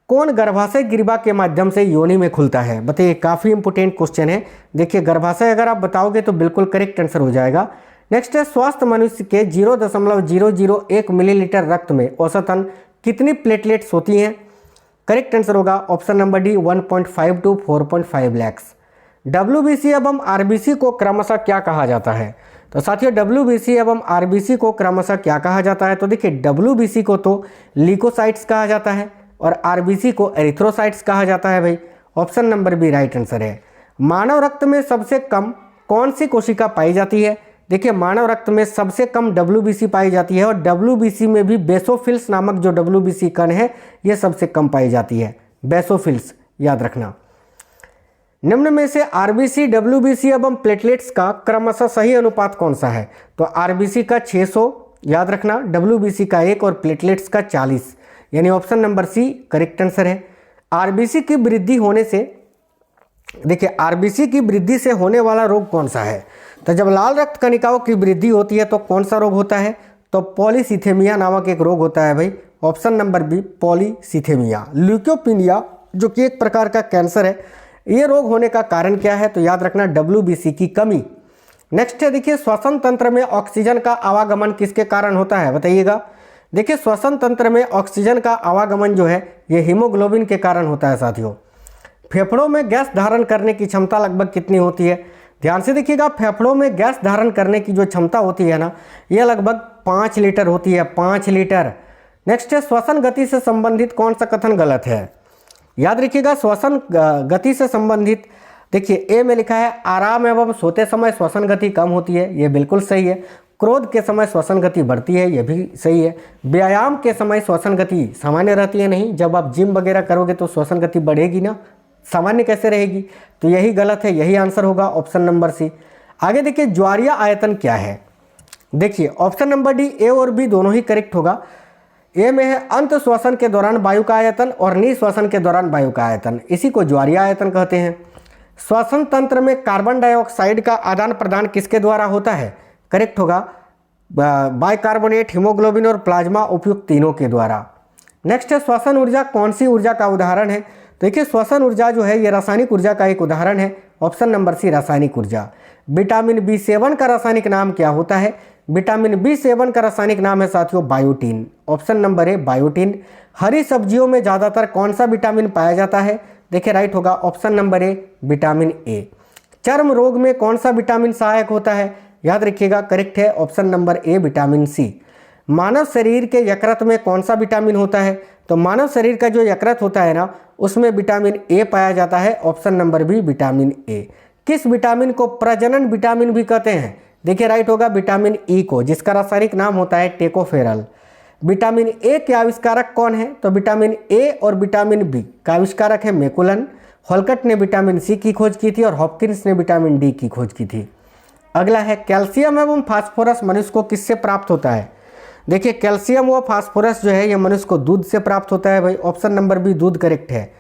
कौन गर्भाशय ग्रीवा के माध्यम से योनि में खुलता है? बताइए, काफ़ी इंपोर्टेंट क्वेश्चन है। देखिए गर्भाशय अगर आप बताओगे तो बिल्कुल करेक्ट आंसर हो जाएगा। नेक्स्ट है, स्वस्थ मनुष्य के 0.001 मिलीलीटर रक्त में औसतन कितनी प्लेटलेट्स होती हैं? करेक्ट आंसर होगा option number D 1.5 to 4.5 lakh. WBC एवं RBC को क्रमशः क्या कहा जाता है? तो साथियों WBC एवं RBC को क्रमशः क्या कहा जाता है? तो देखिए WBC को तो ल्यूकोसाइट्स कहा जाता है और RBC को एरिथ्रोसाइट्स कहा जाता है भाई। Option number B right answer है। मानव रक्त में सबसे कम कौन सी कोशिका पाई जाती है? देखिए मानव रक्त में सबसे कम WBC पाई जाती है और WBC में भी बेसोफिल्स नामक जो WBC कण है ये सबसे कम पाई जाती है, बेसोफिल्स याद रखना। निम्न में से RBC, WBC एवं प्लेटलेट्स का क्रमशः सही अनुपात कौन सा है? तो RBC का 600 याद रखना, WBC का 1 और प्लेटलेट्स का 40, यानी option number C correct answer है। RBC की वृद्धि होने से, देखिए RBC की वृद्धि से होने वाला रोग कौन सा है? तो जब लाल रक्त कणिकाओं की वृद्धि होती है तो कौन सा रोग होता है? तो पॉलीसिथेमिया नामक एक रोग होता है भाई, ऑप्शन नंबर बी पॉलीसिथेमिया। ल्यूकोपिनिया जो कि एक प्रकार का कैंसर है, ये रोग होने का कारण क्या है? तो याद रखना WBC की कमी। नेक्स्ट है देखिए श्वसन तंत्र में ऑक्सीजन का आवागमन किसके कारण होता है? बताइएगा। देखिए श्वसन तंत्र में ऑक्सीजन का आवागमन जो है ये हीमोग्लोबिन के कारण होता है साथियों। फेफड़ों में गैस धारण करने की क्षमता लगभग कितनी होती है? ध्यान से देखिएगा, फेफड़ों में गैस धारण करने की जो क्षमता होती है ना, ये लगभग 5 लीटर होती है, 5 लीटर। नेक्स्ट है श्वसन गति से संबंधित कौन सा कथन गलत है? याद रखिएगा, श्वसन गति से संबंधित देखिए ए में लिखा है आराम एवं सोते समय श्वसन गति कम होती है, ये बिल्कुल सही है। क्रोध के समय श्वसन गति बढ़ती है, ये भी सही है। व्यायाम के समय श्वसन गति सामान्य रहती है, नहीं, जब आप जिम वगैरह करोगे तो श्वसन गति बढ़ेगी ना, सामान्य कैसे रहेगी? तो यही गलत है, यही आंसर होगा ऑप्शन नंबर सी। आगे देखिए ज्वारीय आयतन क्या है? देखिए ऑप्शन नंबर डी ए और बी दोनों ही करेक्ट होगा। ए में है अंत श्वसन के दौरान वायु का आयतन और निःश्वसन के दौरान वायु का आयतन, इसी को ज्वारीय आयतन कहते हैं। श्वसन तंत्र में कार्बन डाइऑक्साइड का आदान प्रदान किसके द्वारा होता है? करेक्ट होगा बाइकार्बोनेट, हीमोग्लोबिन और प्लाज्मा, उपयुक्त तीनों के द्वारा। नेक्स्ट है श्वसन ऊर्जा कौन सी ऊर्जा का उदाहरण है? देखिए श्वसन ऊर्जा जो है ये रासायनिक ऊर्जा का एक उदाहरण है, ऑप्शन नंबर सी रासायनिक ऊर्जा। विटामिन B7 का रासायनिक नाम क्या होता है? विटामिन B7 का रासायनिक नाम है साथियों biotin, option number A biotin. हरी सब्जियों में ज़्यादातर कौन सा विटामिन पाया जाता है? देखिए राइट होगा option number A vitamin A. चर्म रोग में कौन सा विटामिन सहायक होता है? याद रखिएगा करेक्ट है option number A vitamin C. मानव शरीर के यकृत में कौन सा विटामिन होता है? तो मानव शरीर का जो यकृत होता है ना, उसमें विटामिन ए पाया जाता है, option number B vitamin A. किस विटामिन को प्रजनन विटामिन भी कहते हैं? देखिए राइट होगा विटामिन ई को, जिसका रासायनिक नाम होता है टेकोफेरल। विटामिन ए के आविष्कारक कौन है? तो विटामिन ए और विटामिन बी का आविष्कारक है मैकुलन। हॉलकट ने विटामिन सी की खोज की थी और हॉपकिंस ने विटामिन डी की खोज की थी। अगला है कैल्शियम एवं फास्फोरस मनुष्य को किससे प्राप्त होता है? देखिए कैल्शियम व फास्फोरस जो है ये मनुष्य को दूध से प्राप्त होता है भाई, ऑप्शन नंबर बी दूध करेक्ट है।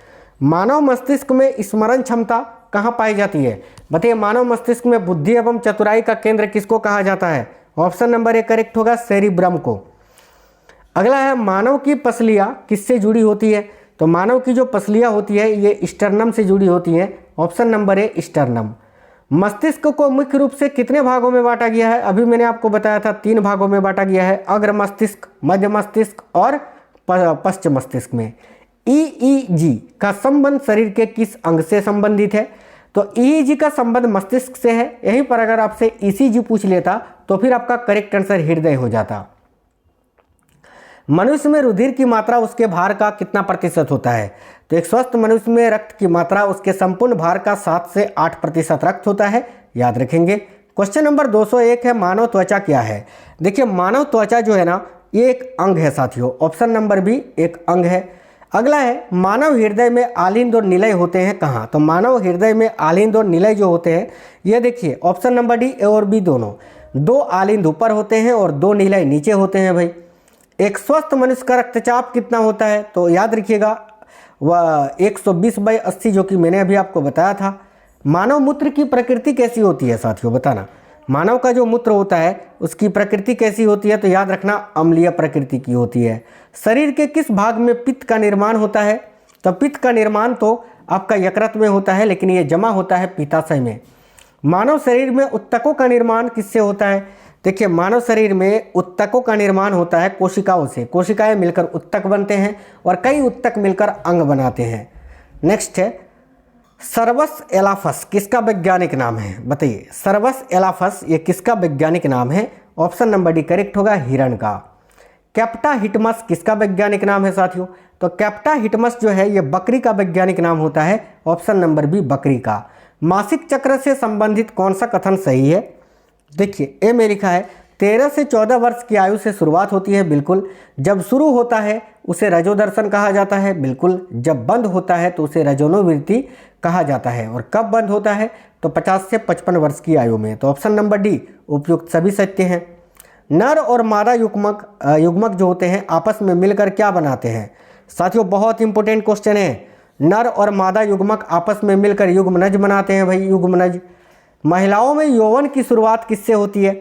मानव मस्तिष्क में स्मरण क्षमता कहाँ पाई जाती है? बताइए मानव मस्तिष्क में बुद्धि एवं चतुराई का केंद्र किसको कहा जाता है? ऑप्शन नंबर ए करेक्ट होगा सेरिब्रम को। अगला है मानव की पसलियाँ किससे जुड़ी होती है? तो मानव की जो पसलियाँ होती है ये स्टर्नम से जुड़ी होती हैं, ऑप्शन नंबर ए स्टर्नम। मस्तिष्क को मुख्य रूप से कितने भागों में बांटा गया है? अभी मैंने आपको बताया था 3 भागों में बांटा गया है, अग्र मस्तिष्क, मध्य मस्तिष्क और पश्च मस्तिष्क में। EEG का संबंध शरीर के किस अंग से संबंधित है? तो EEG का संबंध मस्तिष्क से है। यहीं पर अगर आपसे ECG पूछ लेता तो फिर आपका करेक्ट आंसर हृदय हो जाता। मनुष्य में रुधिर की मात्रा उसके भार का कितना प्रतिशत होता है? तो एक स्वस्थ मनुष्य में रक्त की मात्रा उसके संपूर्ण भार का 7 से 8% रक्त होता है, याद रखेंगे। क्वेश्चन नंबर 201 है मानव त्वचा क्या है? देखिए मानव त्वचा जो है ना ये एक अंग है साथियों, ऑप्शन नंबर बी एक अंग है। अगला है मानव हृदय में आलिंद और निलय होते हैं कहाँ? तो मानव हृदय में आलिंद और निलय जो होते हैं ये देखिए ऑप्शन नंबर डी ए और बी दोनों, 2 आलिंद ऊपर होते हैं और 2 निलय नीचे होते हैं भाई। एक स्वस्थ मनुष्य का रक्तचाप कितना होता है? तो याद रखिएगा वह 120/80 जो कि मैंने अभी आपको बताया था। मानव मूत्र की प्रकृति कैसी होती है साथियों, बताना। मानव का जो मूत्र होता है उसकी प्रकृति कैसी होती है? तो याद रखना अम्लीय प्रकृति की होती है। शरीर के किस भाग में पित्त का निर्माण होता है? तो पित्त का निर्माण तो आपका यकृत में होता है, लेकिन ये जमा होता है पित्ताशय में। मानव शरीर में उत्तकों का निर्माण किससे होता है? देखिए मानव शरीर में उत्तकों का निर्माण होता है कोशिकाओं से। कोशिकाएं मिलकर उत्तक बनते हैं और कई उत्तक मिलकर अंग बनाते हैं। नेक्स्ट है सर्वस एलाफस किसका वैज्ञानिक नाम है? बताइए सर्वस एलाफस ये किसका वैज्ञानिक नाम है? ऑप्शन नंबर डी करेक्ट होगा हिरण का। कैप्टा हिटमस किसका वैज्ञानिक नाम है साथियों? तो कैप्टा हिटमस जो है ये बकरी का वैज्ञानिक नाम होता है, ऑप्शन नंबर बी बकरी का। मासिक चक्र से संबंधित कौन सा कथन सही है? देखिए ए में लिखा है 13 से 14 वर्ष की आयु से शुरुआत होती है, बिल्कुल। जब शुरू होता है उसे रजोदर्शन कहा जाता है, बिल्कुल। जब बंद होता है तो उसे रजोनोवृत्ति कहा जाता है। और कब बंद होता है तो 50 से 55 वर्ष की आयु में। तो ऑप्शन नंबर डी उपयुक्त सभी सत्य हैं। नर और मादा युग्मक जो होते हैं आपस में मिलकर क्या बनाते हैं? साथियों बहुत इंपॉर्टेंट क्वेश्चन है। नर और मादा युग्मक आपस में मिलकर युग्मनज बनाते हैं भाई, युग्मनज। महिलाओं में यौवन की शुरुआत किससे होती है?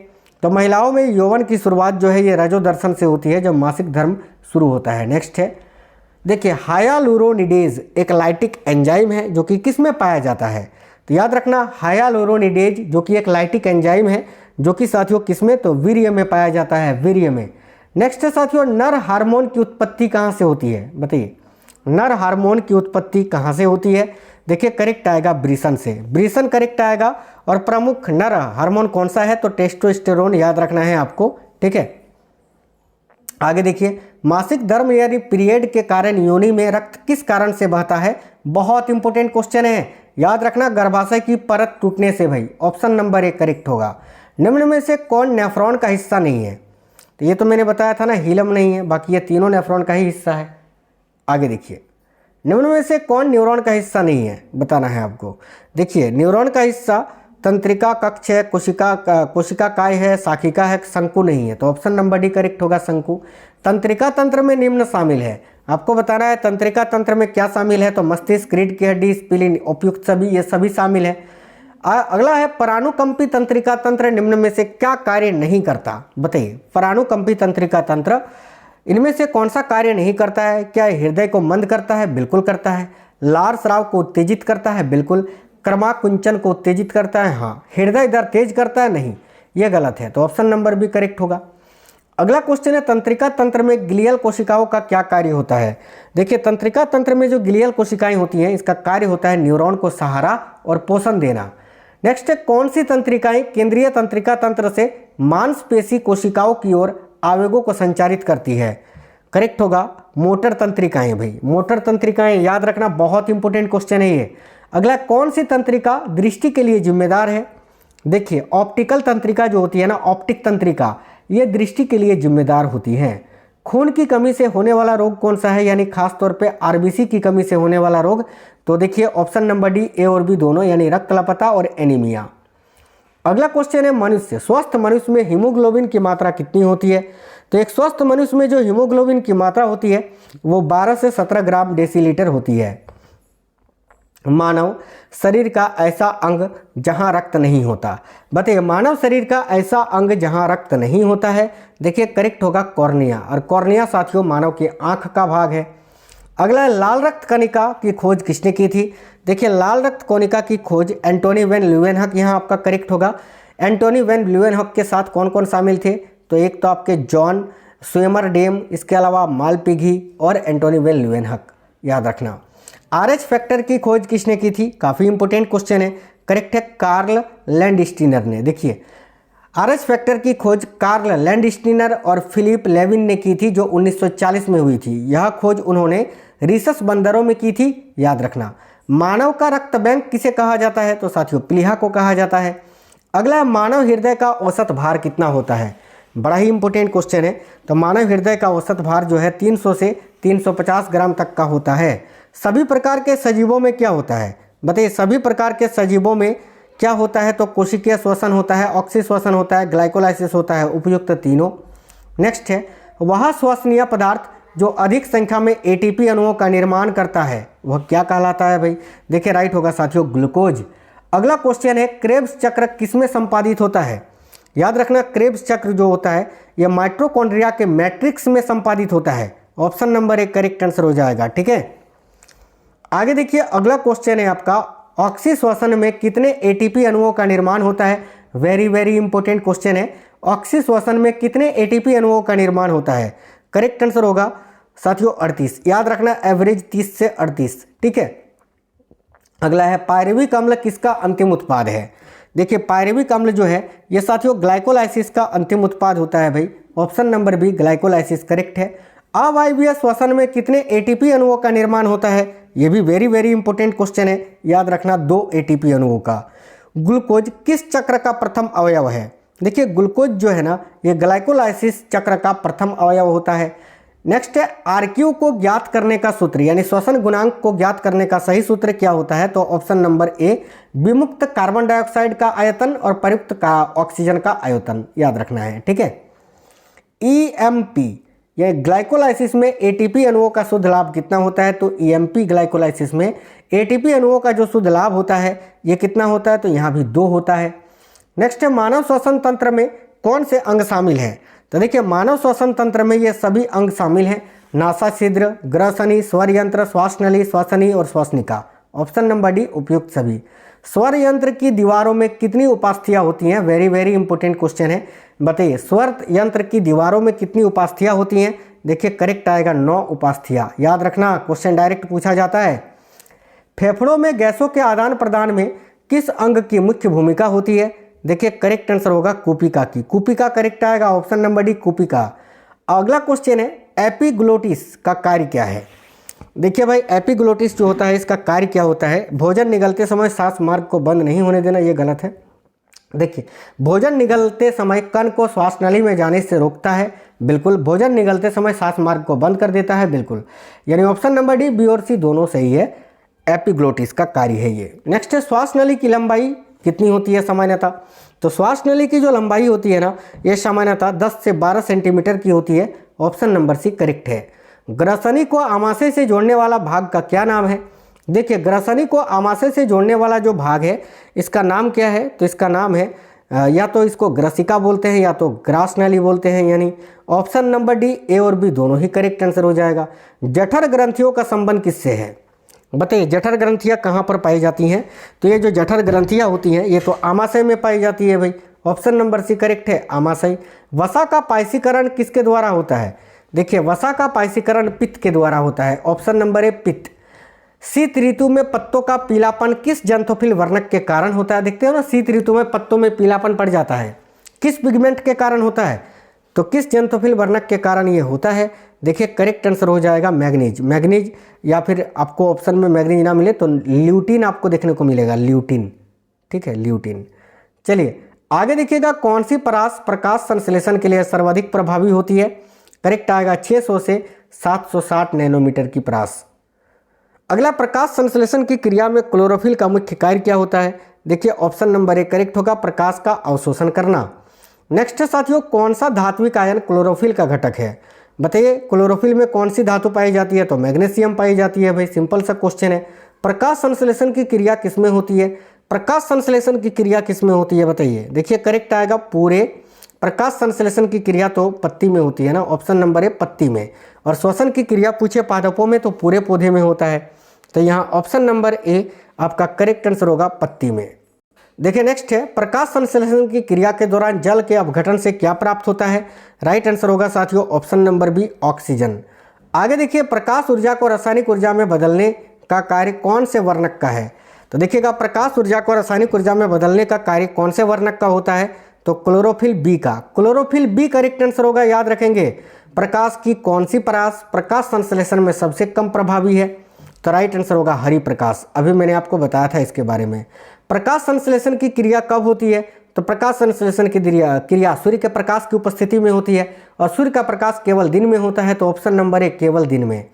तो महिलाओं में यौवन की शुरुआत जो है ये रजोदर्शन से होती है, जब मासिक धर्म शुरू होता है। नेक्स्ट है, देखिए हायालुरोनिडेज एक लाइटिक एंजाइम है जो कि किस में पाया जाता है? तो याद रखना हायालुरोनिडेज जो कि एक लाइटिक एंजाइम है जो कि साथियों किस में? तो वीर्य में पाया जाता है, वीर्य में। नेक्स्ट है साथियों, नर हार्मोन की उत्पत्ति कहाँ से होती है? बताइए, नर हार्मोन की उत्पत्ति कहाँ से होती है? देखिए करेक्ट आएगा ब्रीसन से, ब्रीसन करेक्ट आएगा। और प्रमुख नर हार्मोन कौन सा है? तो टेस्टोस्टेरोन याद रखना है आपको, ठीक है। आगे देखिए, मासिक धर्म यानी पीरियड के कारण योनि में रक्त किस कारण से बहता है? बहुत इंपॉर्टेंट क्वेश्चन है, याद रखना गर्भाशय की परत टूटने से भाई। ऑप्शन नंबर ए करेक्ट होगा। निम्न में से कौन नेफ्रॉन का हिस्सा नहीं है? तो ये तो मैंने बताया था ना, हीलम नहीं है, बाकी ये तीनों नेफ्रॉन का ही हिस्सा है। आगे देखिए, निम्न में से कौन न्यूरॉन का हिस्सा नहीं है? बताना है आपको। देखिए न्यूरॉन का हिस्सा तंत्रिका कक्ष है, कोशिका काय है, शाखिका है, शंकु नहीं है। तो ऑप्शन नंबर डी करेक्ट होगा, शंकु। तंत्रिका तंत्र में निम्न शामिल है, आपको बताना है तंत्रिका तंत्र में क्या शामिल है? तो मस्तिष्क, रीढ़ की हड्डी, स्प्लीन, उपयुक्त सभी, ये सभी शामिल है। अगला है परानुकंपी तंत्रिका तंत्र निम्न में से क्या कार्य नहीं करता? बताइए, परानुकंपी तंत्रिका तंत्र इनमें से कौन सा कार्य नहीं करता है? क्या हृदय को मंद करता है? बिल्कुल करता है। लार स्राव को उत्तेजित करता है? बिल्कुल। क्रमाकुंचन को उत्तेजित करता है? हाँ। हृदय दर तेज करता है? नहीं, यह गलत है। तो ऑप्शन नंबर बी करेक्ट होगा। अगला क्वेश्चन है, तंत्रिका तंत्र में ग्लियल कोशिकाओं का क्या कार्य होता है? देखिए तंत्रिका तंत्र में जो ग्लियल कोशिकाएं होती हैं इसका कार्य होता है न्यूरॉन को सहारा और पोषण देना। नेक्स्ट है, कौन सी तंत्रिकाएं केंद्रीय तंत्रिका तंत्र से मांसपेशी कोशिकाओं की ओर आवेगों को संचारित करती है? करेक्ट होगा मोटर तंत्रिकाएं भाई, मोटर तंत्रिकाएं याद रखना, बहुत इंपॉर्टेंट क्वेश्चन है ये। अगला, कौन सी तंत्रिका दृष्टि के लिए जिम्मेदार है? देखिए ऑप्टिकल तंत्रिका जो होती है ना, ऑप्टिक तंत्रिका, ये दृष्टि के लिए जिम्मेदार होती है। खून की कमी से होने वाला रोग कौन सा है, यानी खास तौर पे आरबीसी की कमी से होने वाला रोग? तो देखिए ऑप्शन नंबर डी ए और बी दोनों, यानी रक्तअल्पता और एनीमिया। अगला क्वेश्चन है, मनुष्य, स्वस्थ मनुष्य में हीमोग्लोबिन की मात्रा कितनी होती है? तो एक स्वस्थ मनुष्य में जो हीमोग्लोबिन की मात्रा होती है वो 12 से 17 ग्राम डेसीलीटर होती है। मानव शरीर का ऐसा अंग जहां रक्त नहीं होता? बताइए, मानव शरीर का ऐसा अंग जहां रक्त नहीं होता है? देखिए करेक्ट होगा कॉर्निया। और कॉर्निया साथियों मानव के आंख का भाग है। अगला, लाल रक्त कणिका की खोज किसने की थी? देखिए लाल रक्त कणिका की खोज एंटोनी वैन ल्यूवेनहक, यहाँ आपका करेक्ट होगा। एंटोनी वैन ल्यूवेनहक के साथ कौन कौन शामिल थे? तो एक तो आपके जॉन स्वेमरडेम, इसके अलावा मालपिघी और एंटोनी वैन ल्यूवेनहक, याद रखना। आरएच फैक्टर की खोज किसने की थी? काफ़ी इंपॉर्टेंट क्वेश्चन है, करेक्ट है कार्ल लैंडस्टीनर ने। देखिए आरएच फैक्टर की खोज कार्ल लैंडस्टीनर और फिलिप लेविन ने की थी, जो 1940 में हुई थी। यह खोज उन्होंने रिसस बंदरों में की थी, याद रखना। मानव का रक्त बैंक किसे कहा जाता है? तो साथियों प्लीहा को कहा जाता है। अगला, मानव हृदय का औसत भार कितना होता है? बड़ा ही इंपॉर्टेंट क्वेश्चन है। तो मानव हृदय का औसत भार जो है 300 से 350 ग्राम तक का होता है। सभी प्रकार के सजीवों में क्या होता है? बताइए, सभी प्रकार के सजीवों में क्या होता है? तो कोशिकीय श्वसन होता है, ऑक्सी श्वसन होता है, ग्लाइकोलाइसिस होता है, उपयुक्त तीनों। नेक्स्ट है, वह श्वसनीय पदार्थ जो अधिक संख्या में एटीपी अणुओं का निर्माण करता है वह क्या कहलाता है भाई? देखिए राइट होगा साथियों ग्लूकोज। अगला क्वेश्चन है, क्रेब्स चक्र किसमें संपादित होता है? याद रखना, क्रेब्स चक्र जो होता है यह माइटोकॉन्ड्रिया के मैट्रिक्स में संपादित होता है। ऑप्शन नंबर एक करेक्ट आंसर हो जाएगा, ठीक है। आगे देखिए, अगला क्वेश्चन है आपका, ऑक्सी श्वसन में कितने एटीपी अणुओं का निर्माण होता है? वेरी वेरी इंपॉर्टेंट क्वेश्चन है। ऑक्सी श्वसन में कितने एटीपी अणुओं का निर्माण होता है? करेक्ट आंसर होगा साथियों 38, याद रखना, एवरेज 30 से 38, ठीक है। अगला है, पायरुविक अम्ल किसका अंतिम उत्पाद है? देखिए पायरुविक अम्ल जो है ये साथियों ग्लाइकोलाइसिस का अंतिम उत्पाद होता है भाई। Option number B glycolysis correct है। अवायवीय श्वसन में कितने एटीपी अणुओं का निर्माण होता है? ये भी वेरी वेरी इंपॉर्टेंट क्वेश्चन है, याद रखना 2 एटीपी अणुओं का। ग्लूकोज किस चक्र का प्रथम अवयव है? देखिए ग्लूकोज जो है ना, ये ग्लाइकोलाइसिस चक्र का प्रथम अवयव होता है। नेक्स्ट है आरक्यू को ज्ञात करने का सूत्र, यानी श्वसन गुणांक को ज्ञात करने का सही सूत्र क्या होता है? तो ऑप्शन नंबर ए, विमुक्त कार्बन डाइऑक्साइड का आयतन और प्रयुक्त का ऑक्सीजन का आयतन याद रखना है, ठीक है। ईएमपी, यह ग्लाइकोलाइसिस में एटीपी अणुओं का शुद्ध लाभ कितना होता है? तो ईएमपी ग्लाइकोलाइसिस में एटीपी अणुओं का जो शुद्ध लाभ होता है ये कितना होता है? तो यहाँ भी 2 होता है। नेक्स्ट है मानव श्वसन तंत्र में कौन से अंग शामिल हैं? तो देखिए मानव श्वसन तंत्र में ये सभी अंग शामिल हैं, नासा छिद्र, ग्रसनी, स्वर यंत्र, श्वास नली, श्वसनी और श्वसनिका। ऑप्शन नंबर डी उपयुक्त सभी। स्वर यंत्र की दीवारों में कितनी उपास्थियां होती हैं? वेरी वेरी इंपॉर्टेंट क्वेश्चन है, बताइए स्वर यंत्र की दीवारों में कितनी उपास्थियां होती हैं? देखिए करेक्ट आएगा 9 उपास्थियां, याद रखना, क्वेश्चन डायरेक्ट पूछा जाता है। फेफड़ों में गैसों के आदान प्रदान में किस अंग की मुख्य भूमिका होती है? देखिए करेक्ट आंसर होगा कूपिका की, कूपिका करेक्ट आएगा, ऑप्शन नंबर डी कूपिका। अगला क्वेश्चन है एपिग्लोटिस का कार्य क्या है? देखिए भाई एपिग्लोटिस जो होता है इसका कार्य क्या होता है? भोजन निगलते समय श्वास मार्ग को बंद नहीं होने देना, ये गलत है। देखिए भोजन निगलते समय कण को श्वास नली में जाने से रोकता है, बिल्कुल। भोजन निगलते समय श्वास मार्ग को बंद कर देता है, बिल्कुल। यानी ऑप्शन नंबर डी, बी और सी दोनों सही है, एपिग्लोटिस का कार्य है ये। नेक्स्ट है श्वास नली की लंबाई कितनी होती है सामान्यतः? तो श्वास नली की जो लंबाई होती है ना, ये सामान्यतः 10 से 12 सेंटीमीटर की होती है, ऑप्शन नंबर सी करेक्ट है। ग्रसनी को आमाशय से जोड़ने वाला भाग का क्या नाम है? देखिए ग्रसनी को आमाशय से जोड़ने वाला जो भाग है इसका नाम क्या है? तो इसका नाम है या तो इसको ग्रसिका बोलते हैं या तो ग्रास नली बोलते हैं, यानी ऑप्शन नंबर डी, ए और बी दोनों ही करेक्ट आंसर हो जाएगा। जठर ग्रंथियों का संबंध किससे है? बताइए जठर ग्रंथियां कहाँ पर पाई जाती हैं? तो ये जो जठर ग्रंथियां होती हैं ये तो आमाशय में पाई जाती है भाई, ऑप्शन नंबर सी करेक्ट है, आमाशय। वसा का पायसीकरण किसके द्वारा होता है? देखिए वसा का पायसीकरण पित्त के द्वारा होता है, ऑप्शन नंबर ए पित्त। शीत ऋतु में पत्तों का पीलापन किस जंतोफिल वर्णक के कारण होता है? देखते हो ना, शीत ऋतु में पत्तों में पीलापन पड़ जाता है, किस पिगमेंट के कारण होता है? तो किस जंतोफिल वर्णक के कारण ये होता है? देखिए करेक्ट आंसर हो जाएगा मैग्नीज। मैग्नीज, या फिर आपको ऑप्शन में मैग्नीज ना मिले तो ल्यूटिन आपको देखने को मिलेगा, ल्यूटिन, ठीक है, ल्यूटिन। चलिए आगे देखिएगा, कौन सी परास प्रकाश संश्लेषण के लिए सर्वाधिक प्रभावी होती है? करेक्ट आएगा 600 से 760 नैनोमीटर की परास। अगला, प्रकाश संश्लेषण की क्रिया में क्लोरोफिल का मुख्य कार्य क्या होता है? देखिए ऑप्शन नंबर ए करेक्ट होगा, प्रकाश का अवशोषण करना। नेक्स्ट साथियों, कौन सा धात्विक आयन क्लोरोफिल का घटक है? बताइए क्लोरोफिल में कौन सी धातु पाई जाती है? तो मैग्नीशियम पाई जाती है भाई, सिंपल सा क्वेश्चन है। प्रकाश संश्लेषण की क्रिया किसमें होती है? प्रकाश संश्लेषण की क्रिया किसमें होती है बताइए? देखिए करेक्ट आएगा पूरे, प्रकाश संश्लेषण की क्रिया तो पत्ती में होती है ना, ऑप्शन नंबर ए पत्ती में। और श्वसन की क्रिया पूछे पादपों में तो पूरे पौधे में होता है, तो यहाँ ऑप्शन नंबर ए आपका करेक्ट आंसर होगा पत्ती में। देखिए नेक्स्ट है, प्रकाश संश्लेषण की क्रिया के दौरान जल के अपघटन से क्या प्राप्त होता है? राइट आंसर होगा साथियों ऑप्शन नंबर बी, ऑक्सीजन। आगे देखिए, प्रकाश ऊर्जा को रासायनिक ऊर्जा में बदलने का कार्य कौन से वर्णक का है? तो देखिएगा प्रकाश ऊर्जा को रासायनिक ऊर्जा में बदलने का कार्य कौन से वर्णक का होता है? तो क्लोरोफिल बी का, क्लोरोफिल बी करेक्ट आंसर होगा, याद रखेंगे। प्रकाश की कौन सी परास प्रकाश संश्लेषण में सबसे कम प्रभावी है? तो राइट आंसर होगा हरि प्रकाश, अभी मैंने आपको बताया था इसके बारे में। प्रकाश संश्लेषण की क्रिया कब होती है? तो प्रकाश संश्लेषण की क्रिया सूर्य के प्रकाश की उपस्थिति में होती है, और सूर्य का प्रकाश केवल दिन में होता है, तो ऑप्शन नंबर ए केवल दिन में।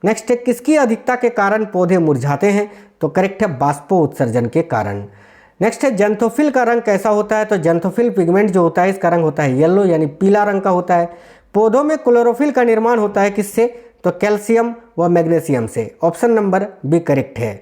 नेक्स्ट है, किसकी अधिकता के कारण पौधे मुरझाते हैं? तो करेक्ट है बाष्पो उत्सर्जन के कारण। नेक्स्ट है, जंथोफिल का रंग कैसा होता है? तो जंथोफिल पिगमेंट जो होता है इसका रंग होता है येलो, यानी पीला रंग का होता है। पौधों में क्लोरोफिल का निर्माण होता है किससे? तो कैल्शियम व मैग्नीशियम से, ऑप्शन नंबर बी करेक्ट है।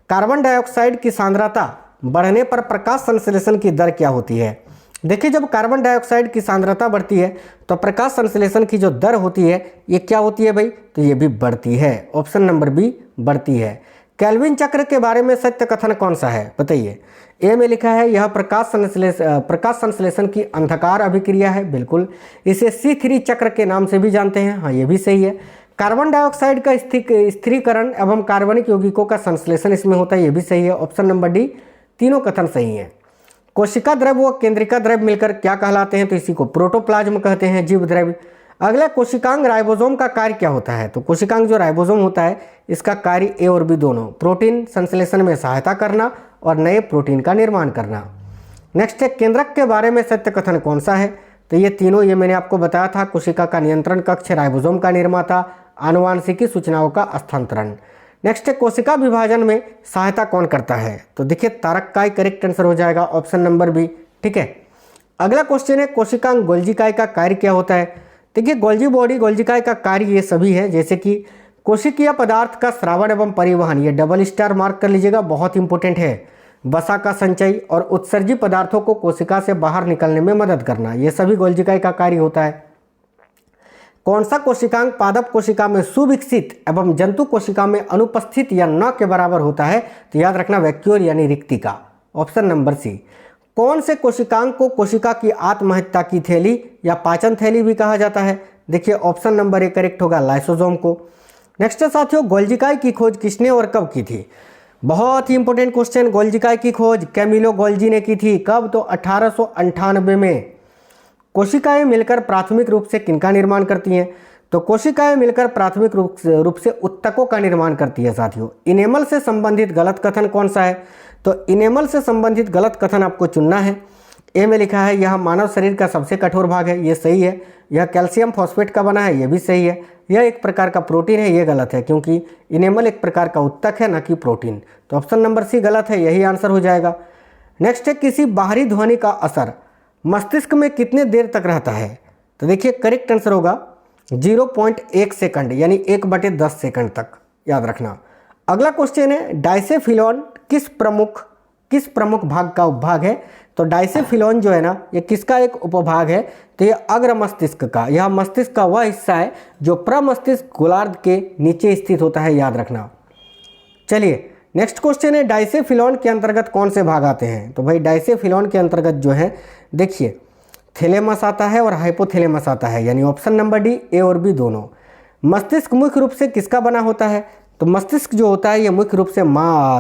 कार्बन डाइऑक्साइड की सांद्रता बढ़ने पर प्रकाश संश्लेषण की दर क्या होती है? देखिए जब कार्बन डाइऑक्साइड की सांद्रता बढ़ती है तो प्रकाश संश्लेषण की जो दर होती है ये क्या होती है भाई? तो ये भी बढ़ती है, ऑप्शन नंबर बी बढ़ती है। केल्विन चक्र के बारे में सत्य कथन कौन सा है बताइए? ए में लिखा है यह प्रकाश संश्लेषण की अंधकार अभिक्रिया है, बिल्कुल। इसे C3 चक्र के नाम से भी जानते हैं, हाँ ये भी सही है। कार्बन डाइऑक्साइड का स्थिरीकरण एवं कार्बनिक यौगिकों का संश्लेषण इसमें होता है, ये भी सही है, ऑप्शन नंबर डी। तीनों कथन सही हैं। कोशिका द्रव्य व केंद्रिका द्रव्य मिलकर क्या कहलाते हैं? तो इसी को प्रोटोप्लाज्म कहते हैं, जीव द्रव्य। अगला, कोशिकांग राइबोसोम का कार्य क्या होता है? तो कोशिकांग जो राइबोसोम होता है इसका कार्य ए और बी दोनों, प्रोटीन संश्लेषण में सहायता करना और नए प्रोटीन का निर्माण करना। नेक्स्ट है केंद्रक के बारे में सत्य कथन कौन सा है? तो ये तीनों ये मैंने आपको बताया था, कोशिका का नियंत्रण कक्ष, राइबोसोम का निर्माता, आनुवांशिकी सूचनाओं का स्थानांतरण। नेक्स्ट है कोशिका विभाजन में सहायता कौन करता है? तो देखिए तारककाय करेक्ट आंसर हो जाएगा, ऑप्शन नंबर बी। ठीक है, अगला क्वेश्चन है कोशिकांग गोल्जिकाय का कार्य क्या होता है? देखिए गोल्जी बॉडी गोल्जिकाय का कार्य ये सभी है, जैसे कि कोशिकीय पदार्थ का श्रावण एवं परिवहन, ये डबल स्टार मार्क कर लीजिएगा, बहुत इंपॉर्टेंट है। वसा का संचय और उत्सर्जी पदार्थों को कोशिका से बाहर निकलने में मदद करना, ये सभी गोल्जिकाय का कार्य होता है। कौन सा कोशिकांग पादप कोशिका में सुविकसित एवं जंतु कोशिका में अनुपस्थित या न के बराबर होता है? तो याद रखना वैक्यूल यानी रिक्तिका, ऑप्शन नंबर सी। कौन से कोशिकांग को कोशिका की आत्महत्या की थैली या पाचन थैली भी कहा जाता है? देखिए ऑप्शन नंबर ए करेक्ट होगा, लाइसोसोम को। नेक्स्ट साथियों, गोल्जिकाय की खोज किसने और कब की थी? बहुत ही इंपॉर्टेंट क्वेश्चन। गोल्जिकाय की खोज कैमिलो गोल्जी ने की थी, कब? तो 1898 में। कोशिकाएं मिलकर प्राथमिक रूप से किनका निर्माण करती हैं? तो कोशिकाएं मिलकर प्राथमिक रूप से उत्तकों का निर्माण करती है साथियों। इनेमल से संबंधित गलत कथन कौन सा है? तो इनेमल से संबंधित गलत कथन आपको चुनना है। ए में लिखा है यह मानव शरीर का सबसे कठोर भाग है, ये सही है। यह कैल्शियम फॉस्फेट का बना है, ये भी सही है। यह एक प्रकार का प्रोटीन है, ये गलत है, क्योंकि इनेमल एक प्रकार का उत्तक है, न कि प्रोटीन। तो ऑप्शन नंबर सी गलत है, यही आंसर हो जाएगा। नेक्स्ट है किसी बाहरी ध्वनि का असर मस्तिष्क में कितने देर तक रहता है? तो देखिए करेक्ट आंसर होगा 0.1 सेकंड, यानी 1/10 सेकंड तक, याद रखना। अगला क्वेश्चन है डाइसेफिलॉन किस प्रमुख भाग का उपभाग है? तो डाइसेफिलॉन जो है ना, ये किसका एक उपभाग है? तो ये अग्र मस्तिष्क का, यह मस्तिष्क का वह हिस्सा है जो प्रमस्तिष्क गोलार्ध के नीचे स्थित होता है, याद रखना। चलिए नेक्स्ट क्वेश्चन है डाइसेफिलॉन के अंतर्गत कौन से भाग आते हैं? तो भाई डाइसेफिलॉन के अंतर्गत जो है देखिए थैलेमस आता है और हाइपोथैलेमस आता है, यानी ऑप्शन नंबर डी, ए और बी दोनों। मस्तिष्क मुख्य रूप से किसका बना होता है? तो मस्तिष्क जो होता है ये मुख्य रूप से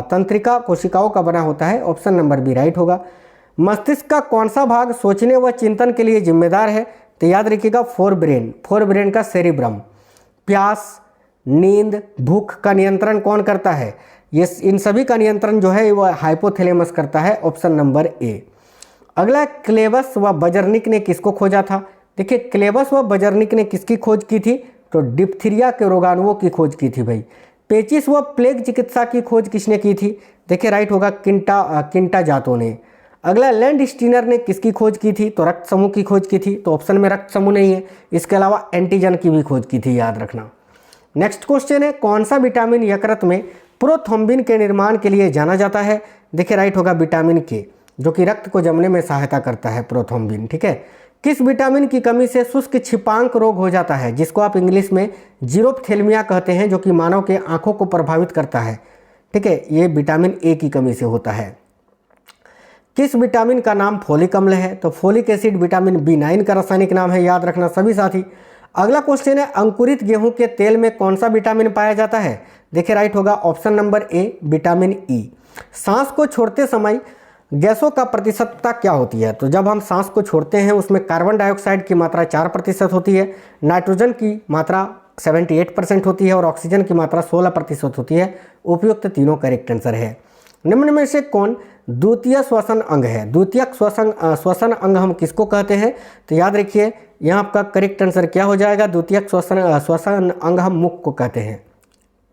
तंत्रिका कोशिकाओं का बना होता है, ऑप्शन नंबर बी राइट होगा। मस्तिष्क का कौन सा भाग सोचने व चिंतन के लिए जिम्मेदार है? तो याद रखिएगा फोर ब्रेन का सेरिब्रम। प्यास, नींद, भूख का नियंत्रण कौन करता है? ये इन सभी का नियंत्रण जो है वह हाइपोथैलेमस करता है, ऑप्शन नंबर ए। अगला क्लेबस व बजर्निक ने किसको खोजा था? देखिए क्लेबस व बजर्निक ने किसकी खोज की थी? तो डिप्थीरिया के रोगाणुओं की खोज की थी भाई। पेचिस व प्लेग चिकित्सा की खोज किसने की थी? देखिए राइट होगा किंटा जातो ने। अगला लैंड स्टीनर ने किसकी खोज की थी? तो रक्त समूह की खोज की थी, तो ऑप्शन में रक्त समूह नहीं है। इसके अलावा एंटीजन की भी खोज की थी, याद रखना। नेक्स्ट क्वेश्चन है कौन सा विटामिन यकृत में प्रोथ्रोम्बिन के निर्माण के लिए जाना जाता है? देखिए राइट होगा विटामिन के, जो कि रक्त को जमने में सहायता करता है, प्रोथ्रोम्बिन। ठीक है, किस विटामिन की कमी से शुष्क छिपांक रोग हो जाता है, जिसको आप इंग्लिश में जीरोप्थेल्मिया कहते हैं, जो कि मानव के आंखों को प्रभावित करता है? ठीक है, ये विटामिन ए की कमी से होता है। किस विटामिन का नाम फोलिक अम्ल है? तो फोलिक एसिड विटामिन B9 का रासायनिक नाम है, याद रखना सभी साथी। अगला क्वेश्चन है अंकुरित गेहूं के तेल में कौन सा विटामिन पाया जाता है? देखिए राइट होगा option number A, vitamin E. सांस को छोड़ते समय गैसों का प्रतिशतता क्या होती है? तो जब हम सांस को छोड़ते हैं उसमें कार्बन डाइऑक्साइड की मात्रा 4% होती है, नाइट्रोजन की मात्रा 78% होती है और ऑक्सीजन की मात्रा 16% होती है। उपयुक्त तीनों करेक्ट आंसर है। निम्न में से कौन द्वितीय श्वसन अंग है? द्वितीय श्वसन अंग हम किसको कहते हैं? तो याद रखिए यहाँ आपका करेक्ट आंसर क्या हो जाएगा? द्वितीय श्वसन अंग हम मुख को कहते हैं।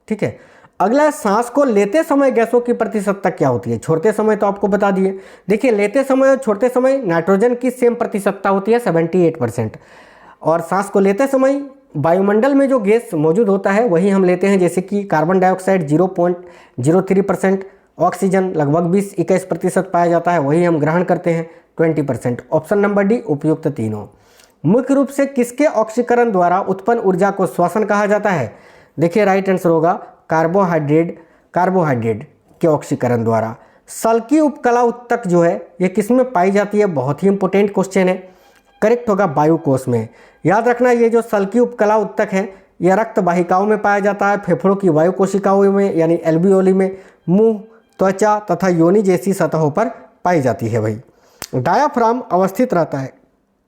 ठीक है, अगला सांस को लेते समय गैसों की प्रतिशतता क्या होती है? छोड़ते समय तो आपको बता दिए। देखिए लेते समय और छोड़ते समय नाइट्रोजन की सेम प्रतिशतता होती है 78%, और सांस को लेते समय वायुमंडल में जो गैस मौजूद होता है वही हम लेते हैं, जैसे कि कार्बन डाइऑक्साइड 0.03%, ऑक्सीजन लगभग 20-21% पाया जाता है, वही हम ग्रहण करते हैं 20%। ऑप्शन नंबर डी उपयुक्त तीनों। मुख्य रूप से किसके ऑक्सीकरण द्वारा उत्पन्न ऊर्जा को श्वसन कहा जाता है? देखिए राइट आंसर होगा कार्बोहाइड्रेट के ऑक्सीकरण द्वारा। सल्की उपकला उत्तक जो है ये किसमें पाई जाती है? बहुत ही इंपॉर्टेंट क्वेश्चन है, करेक्ट होगा वायुकोश में। याद रखना ये जो सल्की उपकला उत्तक है यह रक्त वाहिकाओं में पाया जाता है, फेफड़ों की वायु कोशिकाओं में यानी एल्वियोली में, मुंह, त्वचा तथा योनि जैसी सतहों पर पाई जाती है। भाई डायाफ्राम अवस्थित रहता है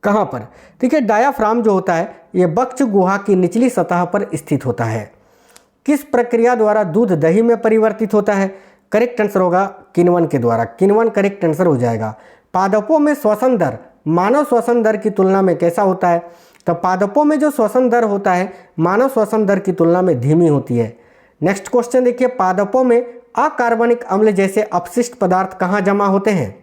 कहाँ पर? देखिए डायाफ्राम जो होता है ये वक्ष गुहा की निचली सतह पर स्थित होता है। किस प्रक्रिया द्वारा दूध दही में परिवर्तित होता है? करेक्ट आंसर होगा किण्वन के द्वारा। किण्वन करेक्ट आंसर हो जाएगा। पादपों में श्वसन दर मानव श्वसन दर की तुलना में कैसा होता है? तो पादपों में जो श्वसन दर होता है मानव श्वसन दर की तुलना में धीमी होती है। नेक्स्ट क्वेश्चन देखिए, पादपों में अकार्बनिक अम्ल जैसे अपशिष्ट पदार्थ कहाँ जमा होते हैं?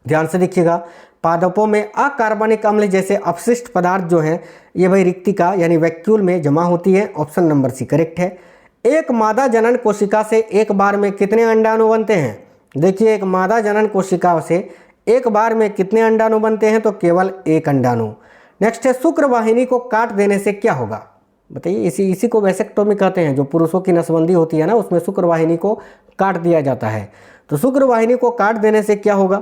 ध्यान से देखिएगा, पादपों में अकार्बनिक अम्ल जैसे अपशिष्ट पदार्थ जो है ये भाई रिक्तिका यानी वैक्यूल में जमा होती है। ऑप्शन नंबर सी करेक्ट है। एक मादा जनन कोशिका से एक बार में कितने अंडाणु बनते हैं? देखिए, एक मादा जनन कोशिका से एक बार में कितने अंडाणु बनते हैं? तो केवल एक अंडाणु। नेक्स्ट है, शुक्रवाहिनी को काट देने से क्या होगा? बताइए, इसी को वैसेक्टोमी कहते हैं। जो पुरुषों की नसबंदी होती है ना, उसमें शुक्रवाहिनी को काट दिया जाता है। तो शुक्रवाहिनी को काट देने से क्या होगा?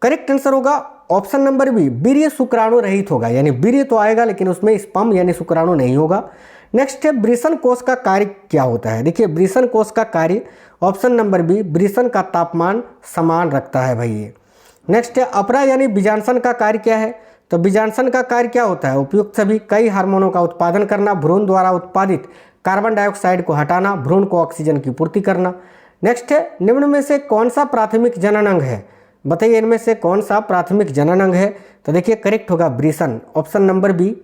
करेक्ट आंसर होगा ऑप्शन नंबर बी, वीर्य शुक्राणु रहित होगा। यानी वीर्य तो आएगा लेकिन उसमें स्पर्म यानी शुक्राणु नहीं होगा। नेक्स्ट है, वृषण कोष का कार्य क्या होता है? देखिए, वृषण कोष का कार्य ऑप्शन नंबर बी, वृषण का तापमान समान रखता है भाई ये। नेक्स्ट है, अपरा यानी बीजांडसन का कार्य क्या है? तो बीजांडसन का कार्य क्या होता है? उपयुक्त सभी कई हार्मोनों का उत्पादन करना, भ्रूण द्वारा उत्पादित कार्बन डाइऑक्साइड को हटाना, भ्रूण को ऑक्सीजन की पूर्ति करना। नेक्स्ट है, निम्न में से कौन सा प्राथमिक जनन अंग है? बताइए, इनमें से कौन सा प्राथमिक जनन अंग है? तो देखिए, करेक्ट होगा वृषण, option number B.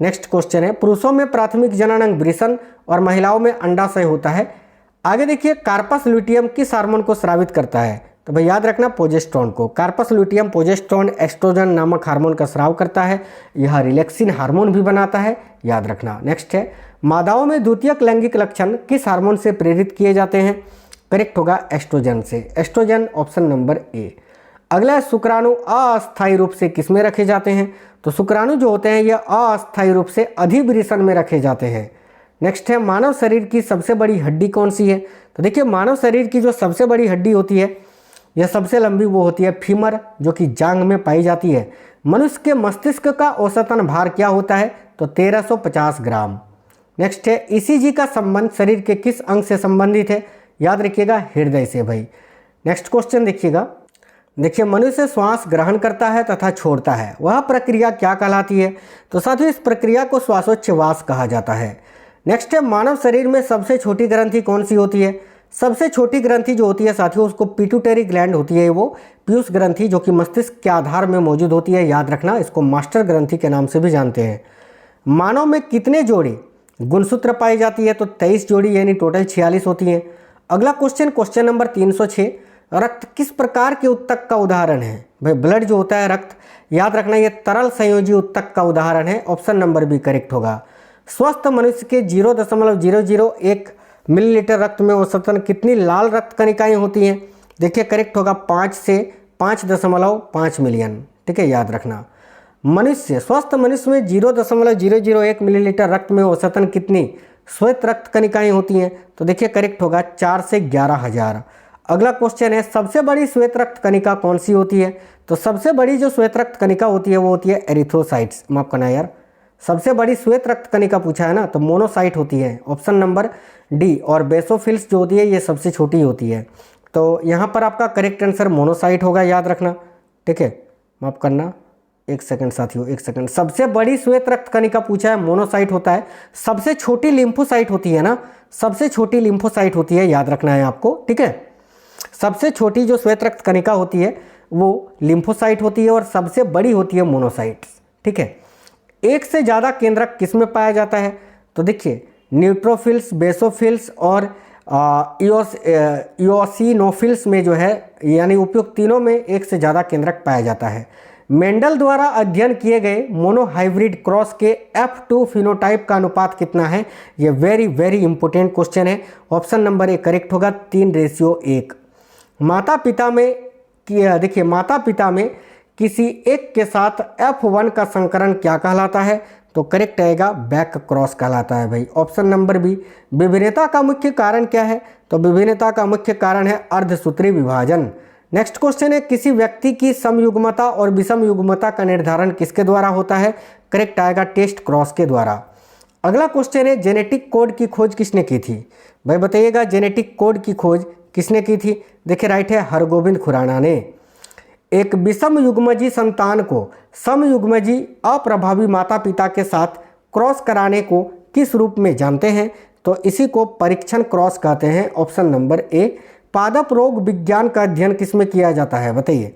Next question है, पुरुषों में प्राथमिक जनन अंग वृषण और महिलाओं में अंडाशय होता है। आगे देखिए, कार्पस ल्यूटियम किस हार्मोन को स्रावित करता है? तो भाई याद रखना, प्रोजेस्टेरोन को। कार्पस ल्यूटियम प्रोजेस्टेरोन एस्ट्रोजन नामक हार्मोन का स्राव करता है। यह रिलैक्सिन हार्मोन भी बनाता है, याद रखना। नेक्स्ट है, मादाओं में द्वितीयक लैंगिक लक्षण किस हार्मोन से प्रेरित किए जाते हैं? करेक्ट होगा एस्ट्रोजन से, एस्ट्रोजन, ऑप्शन नंबर ए। अगला, शुक्राणु अस्थायी रूप से किसमें रखे जाते हैं? तो शुक्राणु जो होते हैं ये अस्थायी रूप से अधिवृषण में रखे जाते हैं। नेक्स्ट है, मानव शरीर की सबसे बड़ी हड्डी कौन सी है? तो देखिए, मानव शरीर की जो सबसे बड़ी हड्डी होती है यह सबसे लंबी वो होती है फीमर, जो कि जांघ में पाई जाती है। मनुष्य के मस्तिष्क का औसतन भार क्या होता है? तो 1350 ग्राम। नेक्स्ट है, ईसीजी का संबंध शरीर के किस अंग से संबंधित है? याद रखिएगा, हृदय से भाई। नेक्स्ट क्वेश्चन देखिएगा, देखिए, मनुष्य श्वास ग्रहण करता है तथा छोड़ता है, वह प्रक्रिया क्या कहलाती है? तो साथियों, इस प्रक्रिया को श्वासोच्छ्वास कहा जाता है। नेक्स्ट है, मानव शरीर में सबसे छोटी ग्रंथि कौन सी होती है? सबसे छोटी ग्रंथि जो होती है साथियों, उसको पिट्यूटरी ग्लैंड होती है, वो पीयूष ग्रंथि, जो कि मस्तिष्क के आधार में मौजूद होती है। याद रखना, इसको मास्टर ग्रंथि के नाम से भी जानते हैं। मानव में कितने जोड़ी गुणसूत्र पाई जाती है? तो 23 जोड़ी, यानी टोटल 46 होती हैं। अगला क्वेश्चन, क्वेश्चन नंबर 306, रक्त किस प्रकार के उत्तक का उदाहरण है? भाई ब्लड जो होता है, रक्त, याद रखना ये तरल संयोजी उत्तक का उदाहरण है। ऑप्शन नंबर बी करेक्ट होगा। स्वस्थ मनुष्य के 0.001 मिलीलीटर रक्त में औसतन कितनी लाल रक्त कणिकाएं होती हैं? देखिए, करेक्ट होगा 5 से 5.5 मिलियन। ठीक है, याद रखना। स्वस्थ मनुष्य में 0.001 मिलीलीटर रक्त में औसतन कितनी श्वेत रक्त कणिकाएं होती हैं? तो देखिए, करेक्ट होगा 4 से 11,000। अगला क्वेश्चन है, सबसे बड़ी श्वेत रक्त कणिका कौन सी होती है? तो सबसे बड़ी जो श्वेत रक्त कणिका होती है वो होती है एरिथ्रोसाइट्स। माफ करना यार, सबसे बड़ी श्वेत रक्त कणिका पूछा है ना, तो मोनोसाइट होती है, ऑप्शन नंबर डी। और बेसोफिल्स जो होती है ये सबसे छोटी होती है। तो यहाँ पर आपका करेक्ट आंसर मोनोसाइट होगा, याद रखना। ठीक है, माफ करना, एक सेकंड साथियों, एक सेकंड। सबसे बड़ी श्वेत रक्त कणिका पूछा है, मोनोसाइट होता है। सबसे छोटी लिम्फोसाइट होती है ना, सबसे छोटी लिम्फोसाइट होती है, याद रखना है आपको। ठीक है, सबसे छोटी जो श्वेत रक्त कणिका होती है वो लिम्फोसाइट होती है और सबसे बड़ी होती है मोनोसाइट्स। ठीक है, एक से ज़्यादा केंद्रक किस में पाया जाता है? तो देखिए, न्यूट्रोफिल्स, बेसोफिल्स और इओसिनोफिल्स में जो है, यानी उपयुक्त तीनों में एक से ज़्यादा केंद्रक पाया जाता है। मेंडल द्वारा अध्ययन किए गए मोनोहाइब्रिड क्रॉस के F2 फिनोटाइप का अनुपात कितना है? ये वेरी वेरी इंपॉर्टेंट क्वेश्चन है। ऑप्शन नंबर ए करेक्ट होगा, 3:1। माता पिता में देखिए, माता पिता में किसी एक के साथ F1 का संकरण क्या कहलाता है? तो करेक्ट आएगा बैक क्रॉस कहलाता है भाई, ऑप्शन नंबर बी। विभिन्नता का मुख्य कारण क्या है? तो विभिन्नता का मुख्य कारण है अर्धसूत्री विभाजन। नेक्स्ट क्वेश्चन है, किसी व्यक्ति की समयुग्मता और विषमयुग्मता का निर्धारण किसके द्वारा होता है? करेक्ट आएगा टेस्ट क्रॉस के द्वारा। अगला क्वेश्चन है, जेनेटिक कोड की खोज किसने की थी? भाई बताइएगा, जेनेटिक कोड की खोज किसने की थी? देखिए, राइट है, हरगोविंद खुराना ने। एक विषम युग्मजी संतान को समयुग्मजी अप्रभावी माता पिता के साथ क्रॉस कराने को किस रूप में जानते हैं? तो इसी को परीक्षण क्रॉस कहते हैं, ऑप्शन नंबर ए। पादप रोग विज्ञान का अध्ययन किसमें किया जाता है? बताइए,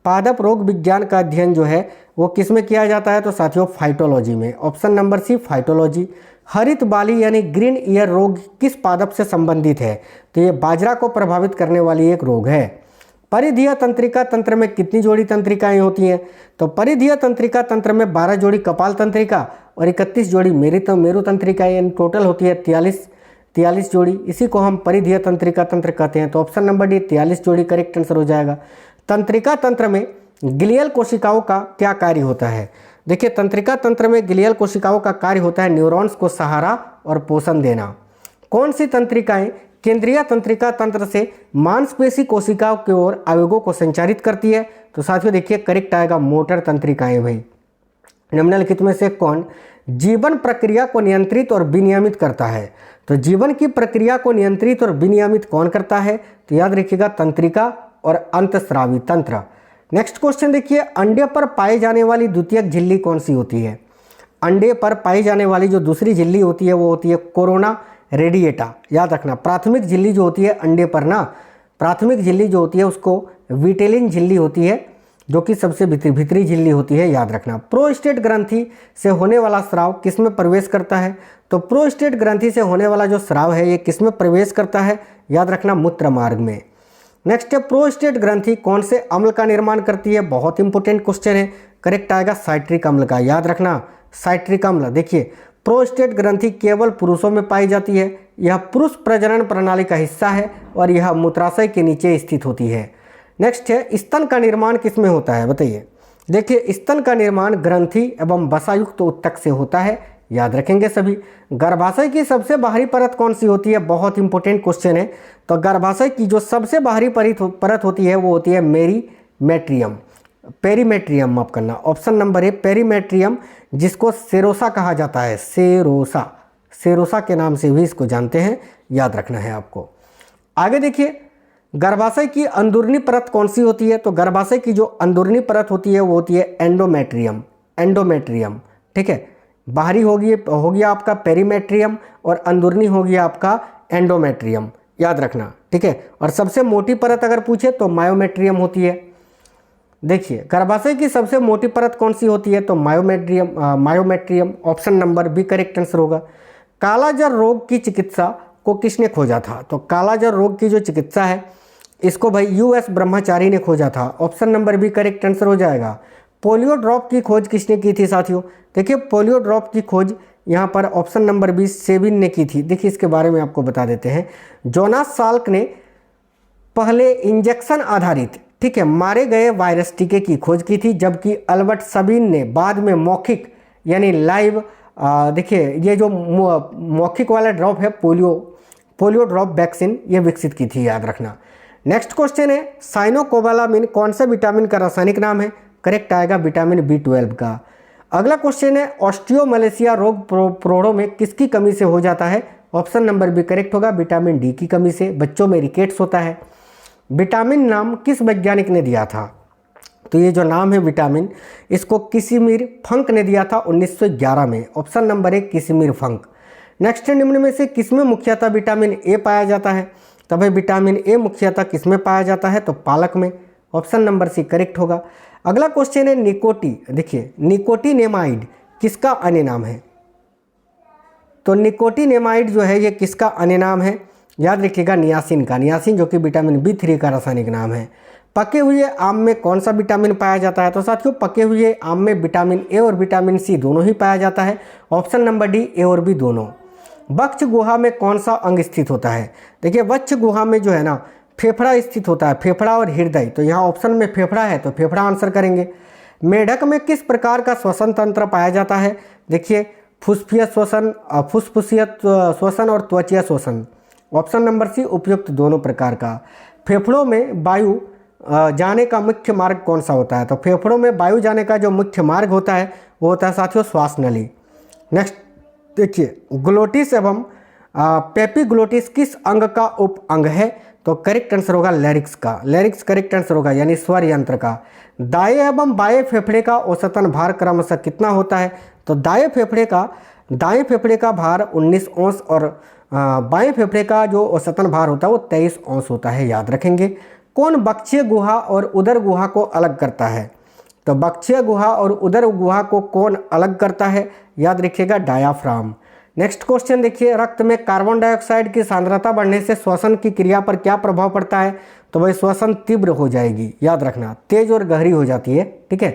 पादप रोग विज्ञान का अध्ययन जो है वो किस में किया जाता है? तो साथियों फाइटोलॉजी में। Option number C phytology. हरित बाली यानी ग्रीन ईयर रोग किस पादप से संबंधित है? तो ये बाजरा को प्रभावित करने वाली एक रोग है। परिधीय तंत्रिका तंत्र में कितनी जोड़ी तंत्रिकाएं होती हैं? तो परिधीय तंत्रिका तंत्र में 12 जोड़ी कपाल तंत्रिका और 31 जोड़ी मेरु तंत्रिकाएं, यानी टोटल होती है 43 जोड़ी। इसी को हम परिधीय तंत्रिका तंत्र कहते हैं। तो ऑप्शन नंबर डी 43 जोड़ी करेक्ट आंसर हो जाएगा। तंत्रिका तंत्र में ग्लियल कोशिकाओं का क्या कार्य होता है? देखिए, तंत्रिका तंत्र में ग्लियल कोशिकाओं का कार्य होता है न्यूरॉन्स को सहारा और पोषण देना। कौन सी तंत्रिकाएं केंद्रीय तंत्रिका तंत्र से मांसपेशी कोशिकाओं की ओर आवेगों को संचारित करती है? तो साथियों देखिए करेक्ट आएगा मोटर तंत्रिकाएं। भाई, निम्नलिखित में से कौन जीवन प्रक्रिया को नियंत्रित और विनियमित करता है? तो जीवन की प्रक्रिया को नियंत्रित और विनियमित कौन करता है? तो याद रखिएगा तंत्रिका और अंतस्रावी तंत्र। नेक्स्ट क्वेश्चन देखिए, अंडे पर पाई जाने वाली द्वितीयक झिल्ली कौन सी होती है? अंडे पर पाई जाने वाली जो दूसरी झिल्ली होती है वो होती है कोरोना रेडिएटा। याद रखना, प्राथमिक झिल्ली जो होती है अंडे पर ना, प्राथमिक झिल्ली जो होती है उसको विटेलिन झिल्ली होती है, जो कि सबसे भीतरी झिल्ली होती है। याद रखना, प्रोस्टेट ग्रंथि से होने वाला स्राव किस में प्रवेश करता है? तो प्रोस्टेट ग्रंथि से होने वाला जो स्राव है ये किस में प्रवेश करता है? याद रखना, मूत्र मार्ग में। नेक्स्ट है, प्रोस्टेट ग्रंथि कौन से अम्ल का निर्माण करती है? बहुत इंपॉर्टेंट क्वेश्चन है, करेक्ट आएगा साइट्रिक अम्ल का। याद रखना, साइट्रिक अम्ल। देखिए, प्रोस्टेट ग्रंथि केवल पुरुषों में पाई जाती है। यह पुरुष प्रजनन प्रणाली का हिस्सा है और यह मूत्राशय के नीचे स्थित होती है। नेक्स्ट है, स्तन का निर्माण किस में होता है? बताइए। देखिए, स्तन का निर्माण ग्रंथि एवं वसायुक्त ऊतक से होता है। याद रखेंगे सभी। गर्भाशय की सबसे बाहरी परत कौन सी होती है? बहुत इंपॉर्टेंट क्वेश्चन है। तो गर्भाशय की जो सबसे बाहरी परत होती है वो होती है पेरीमेट्रियम माफ करना। ऑप्शन नंबर ए पेरीमेट्रियम, जिसको सेरोसा कहा जाता है। सेरोसा के नाम से भी इसको जानते हैं। याद रखना है आपको। आगे देखिए, गर्भाशय की अंदरूनी परत कौन सी होती है? तो गर्भाशय की जो अंदरूनी परत होती है वो होती है एंडोमेट्रियम। ठीक है, बाहरी होगी आपका पेरीमेट्रियम और अंदरूनी होगी आपका एंडोमेट्रियम। याद रखना, ठीक है। और सबसे मोटी परत अगर पूछे तो मायोमेट्रियम होती है। देखिए, गर्भाशय की सबसे मोटी परत कौन सी होती है? तो myometrium. Option number B correct answer होगा। कालाजार रोग की चिकित्सा को किसने खोजा था? तो कालाजार रोग की जो चिकित्सा है इसको भाई यूएस ब्रह्मचारी ने खोजा था। Option number B correct answer हो जाएगा। पोलियो ड्रॉप की खोज किसने की थी साथियों? देखिए, पोलियो ड्रॉप की खोज यहाँ पर ऑप्शन नंबर बी सेबिन ने की थी। देखिए, इसके बारे में आपको बता देते हैं। जोनास साल्क ने पहले इंजेक्शन आधारित, ठीक है, मारे गए वायरस टीके की खोज की थी, जबकि अल्बर्ट सबीन ने बाद में मौखिक यानी लाइव, देखिए ये जो मौखिक वाला ड्रॉप है पोलियो ड्रॉप वैक्सीन ये विकसित की थी। याद रखना। नेक्स्ट क्वेश्चन है, साइनोकोबालामिन कौन सा विटामिन का रासायनिक नाम है? करेक्ट आएगा विटामिन B12 का। अगला क्वेश्चन है, ऑस्टियोमलेशिया रोग प्रौढ़ों में किसकी कमी से हो जाता है? ऑप्शन नंबर बी करेक्ट होगा, विटामिन डी की कमी से। बच्चों में रिकेट्स होता है। विटामिन नाम किस वैज्ञानिक ने दिया था? तो ये जो नाम है विटामिन, इसको किसिमिर फंक ने दिया था 1911 में। ऑप्शन नंबर 1 किसिमिर फंक। नेक्स्ट है, निम्न में से किसमें मुख्यतः विटामिन ए पाया जाता है? तब भाई विटामिन ए मुख्यतः किसमें पाया जाता है? तो पालक में। ऑप्शन नंबर सी करेक्ट होगा। अगला क्वेश्चन है, देखिए निकोटिनेमाइड किसका अन्य नाम है? तो निकोटिनेमाइड जो है ये किसका अन्य नाम है? याद रखिएगा नियासिन का। नियासिन जो कि विटामिन B3 का रासायनिक नाम है। पके हुए आम में कौन सा विटामिन पाया जाता है? तो साथियों, पके हुए आम में विटामिन ए और विटामिन सी दोनों ही पाया जाता है। ऑप्शन नंबर डी ए और बी दोनों। वक्ष गुहा में कौन सा अंग स्थित होता है? देखिए, वक्ष गुहा में जो है ना फेफड़ा स्थित होता है, फेफड़ा और हृदय। तो यहाँ ऑप्शन में फेफड़ा है तो फेफड़ा आंसर करेंगे। मेढक में किस प्रकार का श्वसन तंत्र पाया जाता है? देखिए, फुस्फुसीय श्वसन और त्वचीय श्वसन। ऑप्शन नंबर सी उपयुक्त दोनों प्रकार का। फेफड़ों में वायु जाने का मुख्य मार्ग कौन सा होता है? तो फेफड़ों में वायु जाने का जो मुख्य मार्ग होता है वो होता है साथियों श्वास नली। नेक्स्ट देखिए, ग्लोटिस एवं पेपिग्लोटिस किस अंग का उप अंग है? तो करेक्ट आंसर होगा लैरिक्स का। लैरिक्स करेक्ट आंसर होगा, यानी स्वर यंत्र का। दाएं एवं बाएं फेफड़े का औसतन भार क्रमशः कितना होता है? तो दाएं फेफड़े का भार 19 औंस और बाएं फेफड़े का जो औसतन भार होता है वो 23 औंस होता है। याद रखेंगे। कौन बक्षीय गुहा और उदर गुहा को अलग करता है? तो बक्षीय गुहा और उदर गुहा को कौन अलग करता है? याद रखिएगा डायाफ्राम। नेक्स्ट क्वेश्चन देखिए, रक्त में कार्बन डाइऑक्साइड की सांद्रता बढ़ने से श्वसन की क्रिया पर क्या प्रभाव पड़ता है? तो भाई श्वसन तीव्र हो जाएगी, याद रखना, तेज और गहरी हो जाती है। ठीक है।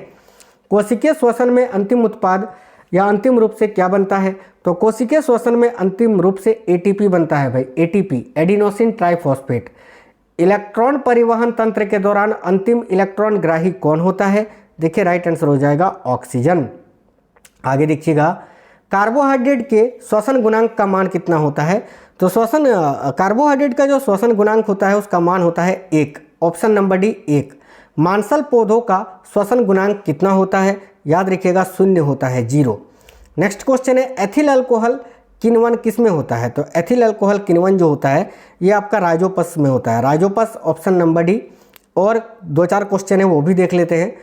कोशिकीय श्वसन में अंतिम उत्पाद या अंतिम रूप से क्या बनता है? तो कोशिकीय श्वसन में अंतिम रूप से एटीपी बनता है भाई, एटीपी, एडिनोसिन ट्राइफॉस्फेट। इलेक्ट्रॉन परिवहन तंत्र के दौरान अंतिम इलेक्ट्रॉन ग्राही कौन होता है? देखिए राइट आंसर हो जाएगा ऑक्सीजन। आगे देखिएगा, कार्बोहाइड्रेट के श्वसन गुणांक का मान कितना होता है? तो कार्बोहाइड्रेट का जो श्वसन गुणांक होता है उसका मान होता है 1। Option number D 1। मांसल पौधों का श्वसन गुणांक कितना होता है? याद रखिएगा 0 होता है, 0। नेक्स्ट क्वेश्चन है, एथिल अल्कोहल किण्वन किस में होता है? तो एथिल अल्कोहल किण्वन जो होता है ये आपका राइजोपस में होता है, राइजोपस, ऑप्शन नंबर डी। और 2-4 क्वेश्चन है वो भी देख लेते हैं।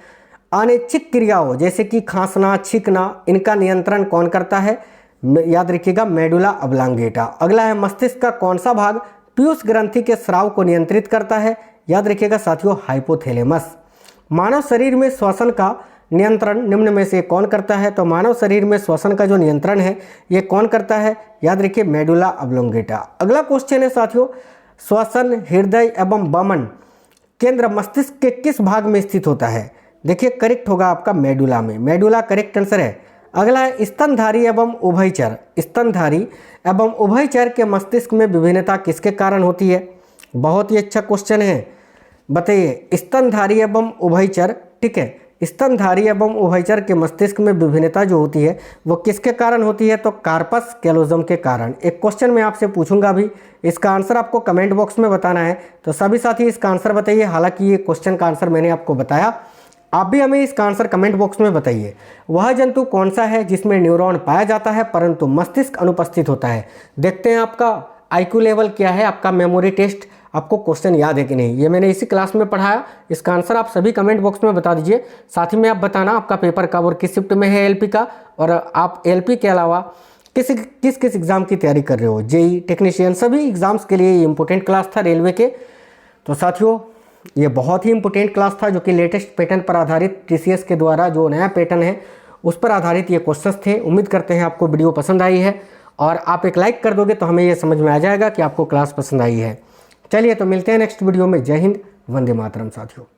अनैच्छिक क्रियाओं जैसे कि खांसना, छींकना, इनका नियंत्रण कौन करता है? याद रखिएगा मेडुला ऑब्लांगेटा। अगला है, मस्तिष्क का कौन सा भाग पीयूष ग्रंथि के स्राव को नियंत्रित करता है? याद रखिएगा साथियों हाइपोथैलेमस। मानव शरीर में श्वसन का नियंत्रण निम्न में से कौन करता है? तो मानव शरीर में श्वसन का जो नियंत्रण है ये कौन करता है? याद रखिए मेडुला ऑब्लांगेटा। अगला क्वेश्चन है साथियों, श्वसन, हृदय एवं वमन केंद्र मस्तिष्क के किस भाग में स्थित होता है? देखिए करेक्ट होगा आपका मेडुला में, मेडुला करेक्ट आंसर है। अगला है, स्तनधारी एवं उभयचर, स्तनधारी एवं उभयचर के मस्तिष्क में विभिन्नता किसके कारण होती है? बहुत ही अच्छा क्वेश्चन है, बताइए। स्तनधारी एवं उभयचर, ठीक है, स्तनधारी एवं उभयचर के मस्तिष्क में विभिन्नता जो होती है वो किसके कारण होती है? तो कार्पस कैलोजम के कारण। एक क्वेश्चन मैं आपसे पूछूंगा भी, इसका आंसर आपको कमेंट बॉक्स में बताना है। तो सभी साथी इसका आंसर बताइए। हालांकि ये क्वेश्चन का आंसर मैंने आपको बताया, आप भी हमें इसका आंसर कमेंट बॉक्स में बताइए। वह जंतु कौन सा है जिसमें न्यूरॉन पाया जाता है परंतु मस्तिष्क अनुपस्थित होता है? देखते हैं आपका IQ लेवल क्या है, आपका मेमोरी टेस्ट, आपको क्वेश्चन याद है कि नहीं। ये मैंने इसी क्लास में पढ़ाया, इसका आंसर आप सभी कमेंट बॉक्स में बता दीजिए। साथ ही में आप बताना आपका पेपर कब और किस शिफ्ट में है LP का, और आप LP के अलावा किस किस एग्ज़ाम की तैयारी कर रहे हो, JEE, टेक्नीशियन, सभी एग्ज़ाम्स के लिए ये इंपॉर्टेंट क्लास था रेलवे के। तो साथियों ये बहुत ही इंपॉर्टेंट क्लास था जो कि लेटेस्ट पैटर्न पर आधारित, TCS के द्वारा जो नया पैटर्न है उस पर आधारित ये क्वेश्चंस थे। उम्मीद करते हैं आपको वीडियो पसंद आई है, और आप एक लाइक कर दोगे तो हमें ये समझ में आ जाएगा कि आपको क्लास पसंद आई है। चलिए तो मिलते हैं नेक्स्ट वीडियो में। जय हिंद, वंदे मातरम साथियों।